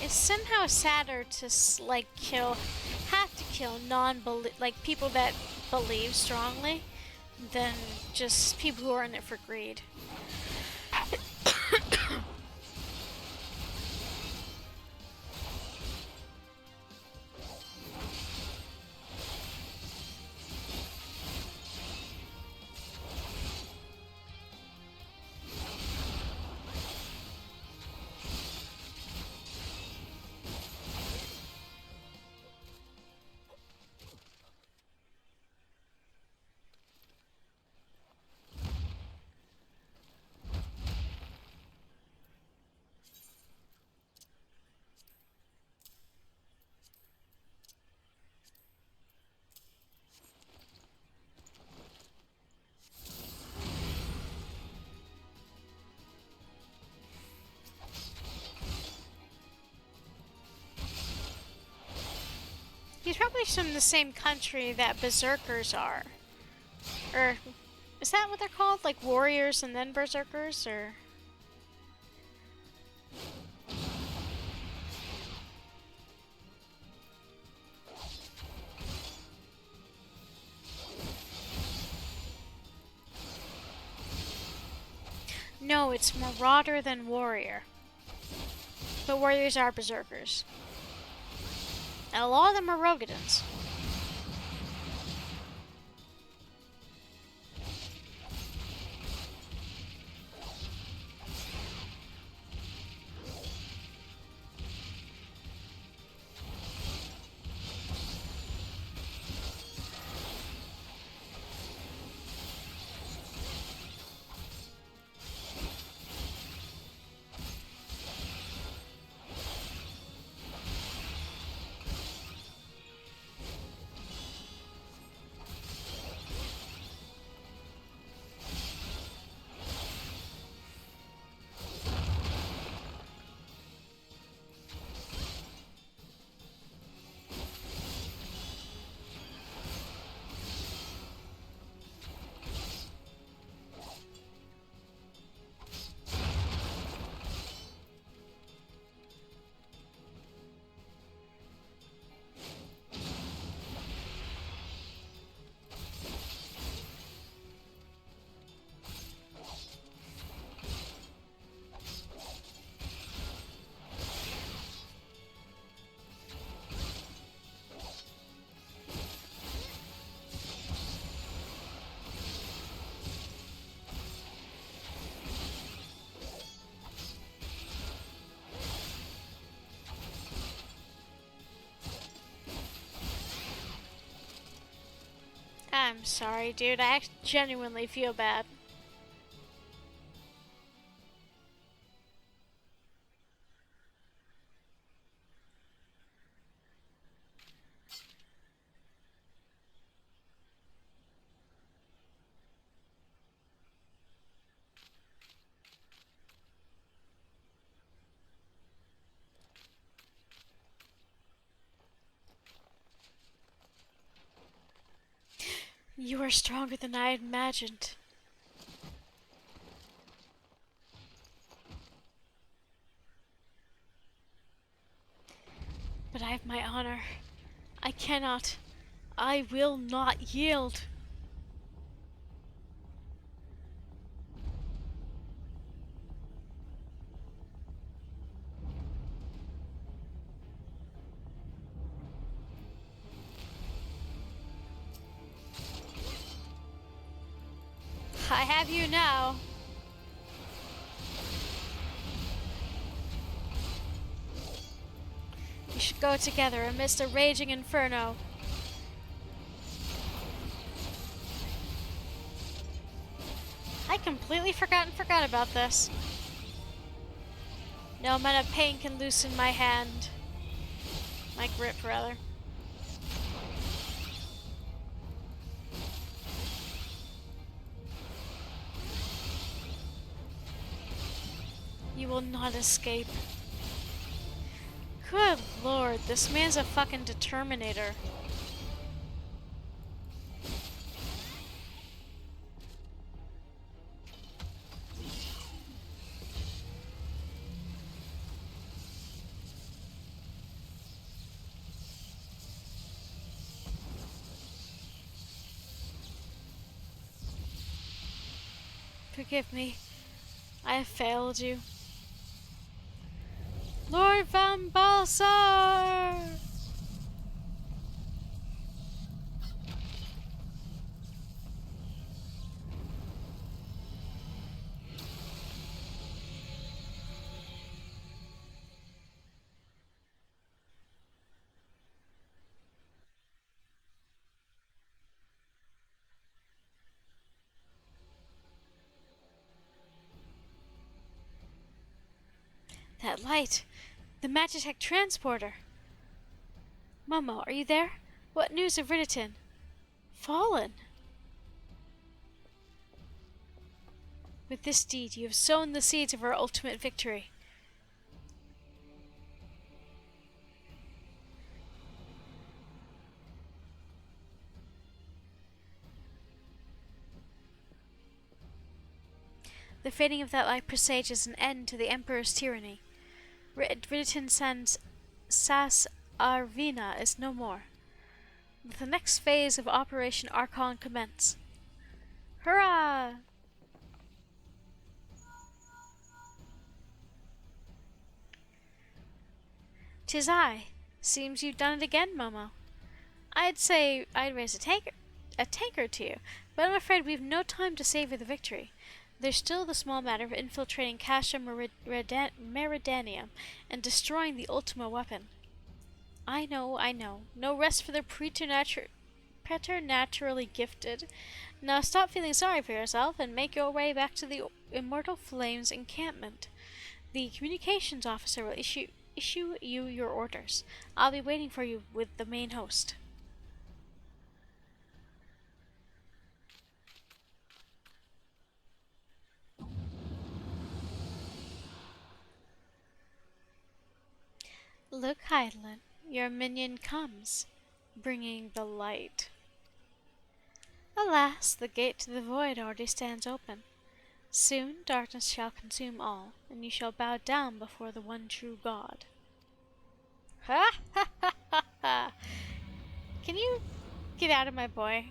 It's somehow sadder to have to kill like people that believe strongly than just people who are in it for greed. He's probably from the same country that berserkers are. Or, is that what they're called? Like warriors and then berserkers, or? No, it's marauder than warrior. But warriors are berserkers. And a lot of them are Rogadins. I'm sorry, dude. I genuinely feel bad. You are stronger than I had imagined. But I have my honor. I cannot. I will not yield. I have you now. We should go together amidst a raging inferno. I completely forgot about this. No amount of pain can loosen my hand. My grip, rather. You will not escape. Good lord, this man's a fucking determinator. Forgive me. I have failed you. Lord Van Balsar! That light! The Magitech transporter! Momo, are you there? What news of Ridditon? Fallen! With this deed, you have sown the seeds of our ultimate victory. The fading of that light presages an end to the Emperor's tyranny. Riditin sans Sas Arvina is no more. Let the next phase of Operation Archon commence. Hurrah! "'Tis I. Seems you've done it again, Momo. I'd say I'd raise a tanker to you, but I'm afraid we've no time to savor the victory. There's still the small matter of infiltrating Cassia Meridanium and destroying the Ultima weapon." I know. No rest for the preternaturally gifted. Now stop feeling sorry for yourself and make your way back to the Immortal Flames encampment. The communications officer will issue you your orders. I'll be waiting for you with the main host. Look, Hydaelyn, your minion comes, bringing the light. Alas, the gate to the void already stands open. Soon darkness shall consume all, and you shall bow down before the one true God. Ha ha ha ha ha! Can you get out of my boy?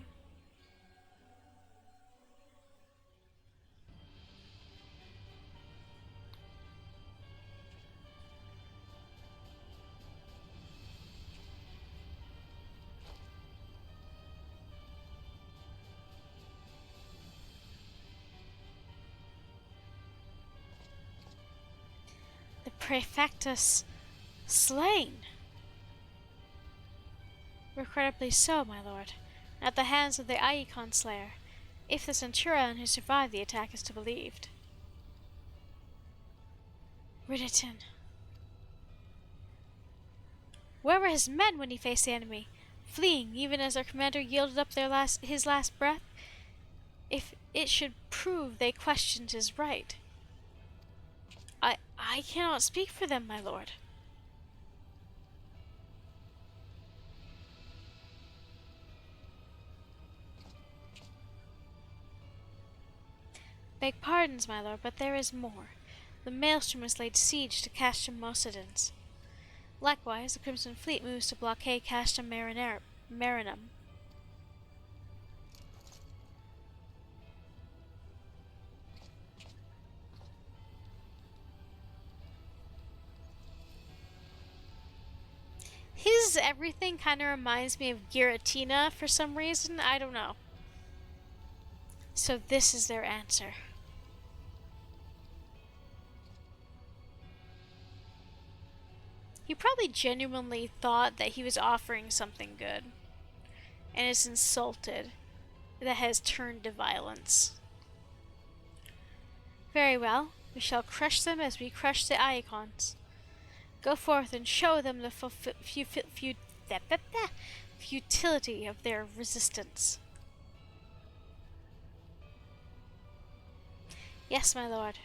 The Prefectus slain. Regrettably so, my lord, at the hands of the Icon Slayer, if the Centurion who survived the attack is to be believed. Riditin. Where were his men when he faced the enemy, fleeing even as their commander yielded up his last breath? If it should prove they questioned his right. I cannot speak for them, my lord. Beg pardons, my lord, but there is more. The Maelstrom has laid siege to Castrum Mocidens. Likewise, the Crimson Fleet moves to blockade Castrum Marinum. His everything kind of reminds me of Giratina for some reason. I don't know. So this is their answer. He probably genuinely thought that he was offering something good, and is insulted that has turned to violence. Very well, we shall crush them as we crush the Icons. Go forth and show them the futility of their resistance. Yes, my lord.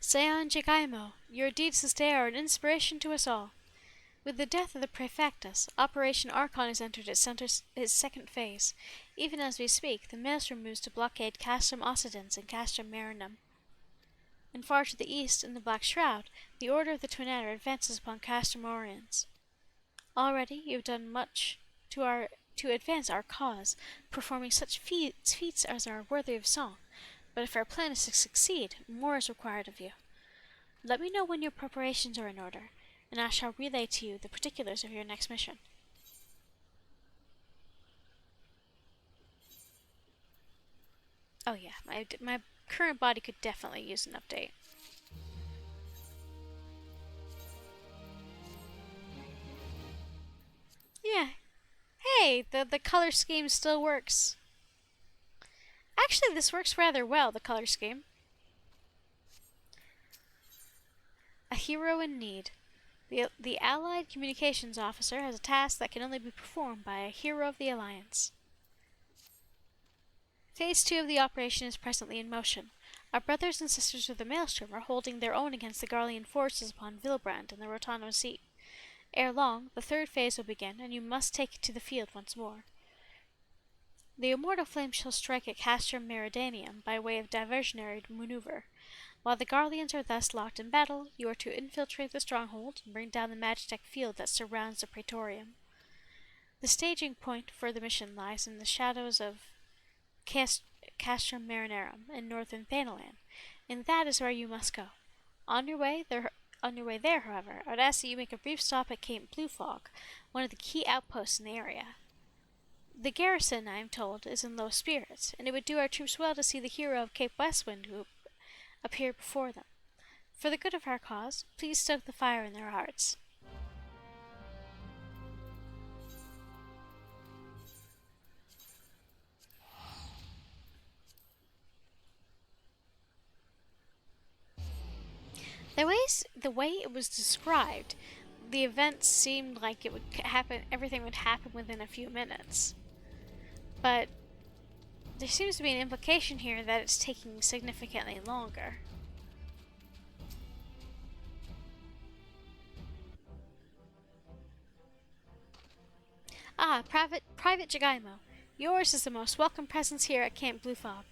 Seon Jigaimo, your deeds this day are an inspiration to us all. With the death of the Prefectus, Operation Archon has entered its second phase. Even as we speak, the Maelstrom moves to blockade Castrum Occidens and Castrum Marinum. And far to the east, in the Black Shroud, the Order of the Twin Adder advances upon Castrum Oriens. Already you have done much to advance our cause, performing such feats as are worthy of song. But if our plan is to succeed, more is required of you. Let me know when your preparations are in order, and I shall relay to you the particulars of your next mission. Oh yeah, my current body could definitely use an update. Yeah. Hey, the color scheme still works. Actually, this works rather well, the color scheme. A hero in need. The Allied Communications Officer has a task that can only be performed by a hero of the Alliance. Phase 2 of the operation is presently in motion. Our brothers and sisters of the Maelstrom are holding their own against the Garlean forces upon Vilbrand and the Rotano Sea. Ere long, the third phase will begin, and you must take it to the field once more. The immortal flame shall strike at Castrum Meridanium by way of diversionary maneuver. While the Garleans are thus locked in battle, you are to infiltrate the stronghold and bring down the Magitech field that surrounds the Praetorium. The staging point for the mission lies in the shadows of Castrum Marinarum in northern Thanalan, and that is where you must go. On your way there, however, I would ask that you make a brief stop at Cape Bluefog, one of the key outposts in the area. The garrison, I am told, is in low spirits, and it would do our troops well to see the hero of Cape Westwind who appear before them. For the good of our cause, please stoke the fire in their hearts. The way it was described, the event seemed like it would happen. Everything would happen within a few minutes, but there seems to be an implication here that it's taking significantly longer. Ah, Private Jagaimo, yours is the most welcome presence here at Camp Bluefog.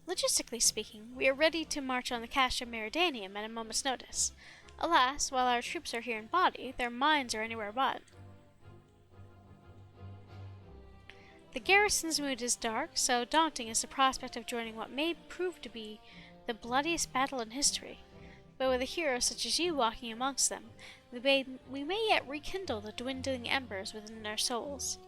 Logistically speaking, we are ready to march on the Castrum Meridanium at a moment's notice. Alas, while our troops are here in body, their minds are anywhere but. The garrison's mood is dark, so daunting is the prospect of joining what may prove to be the bloodiest battle in history. But with a hero such as you walking amongst them, we may yet rekindle the dwindling embers within their souls.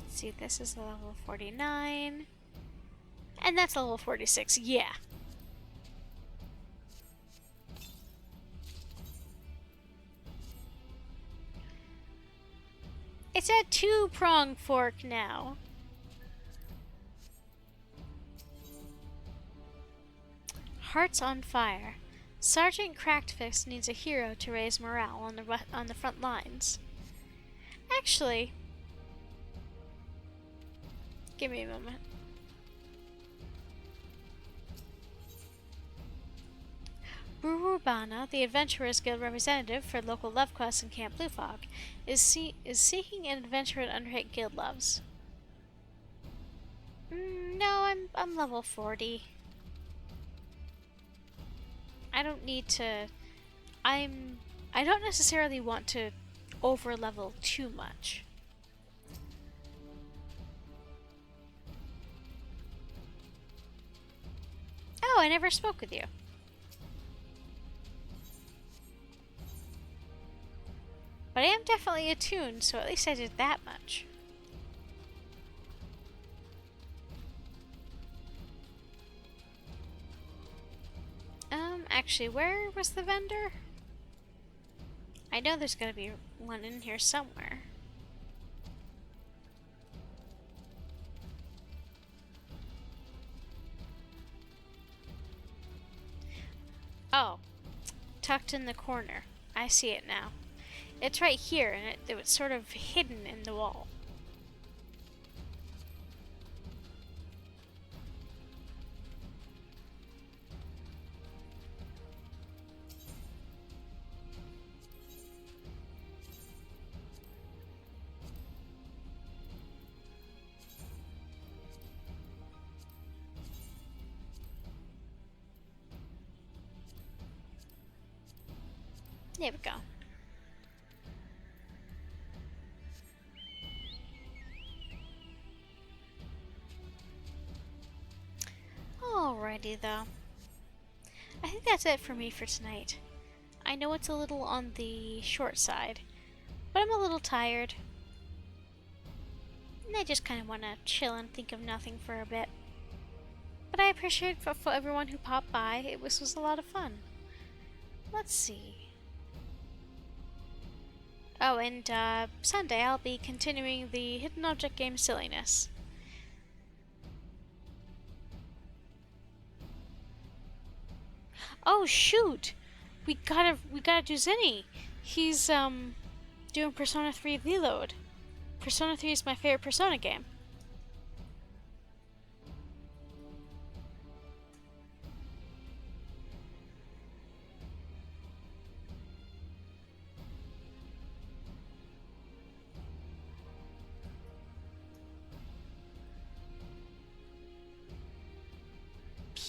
Let's see, this is level 49. And that's level 46, yeah. It's a two-prong fork now. Hearts on fire. Sergeant Cracked-Fist needs a hero to raise morale on the front lines. Actually, give me a moment. Burubana, the Adventurers Guild representative for local love quests in Camp Bluefog, is seeking an adventurer at Underhit Guild loves. No, I'm level 40. I don't need to. I don't necessarily want to over level too much. Oh, I never spoke with you. But I am definitely attuned, so at least I did that much. Actually, where was the vendor? I know there's gotta be one in here somewhere. Oh, tucked in the corner. I see it now. It's right here, and it was sort of hidden in the wall. There we go. Alrighty though. I think that's it for me for tonight. I know it's a little on the short side, but I'm a little tired. And I just kind of want to chill and think of nothing for a bit. But I appreciate for everyone who popped by. It was a lot of fun. Let's see. Oh, and Sunday I'll be continuing the hidden object game silliness. Oh shoot! We gotta do Zinni. He's doing Persona 3 Reload. Persona 3 is my favorite Persona game.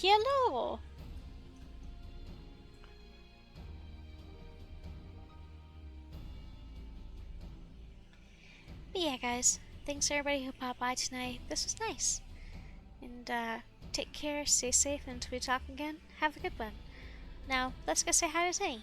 Hello! But yeah, guys, thanks to everybody who popped by tonight. This was nice. And take care, stay safe, and until we talk again, have a good one. Now, let's go say hi to Zane.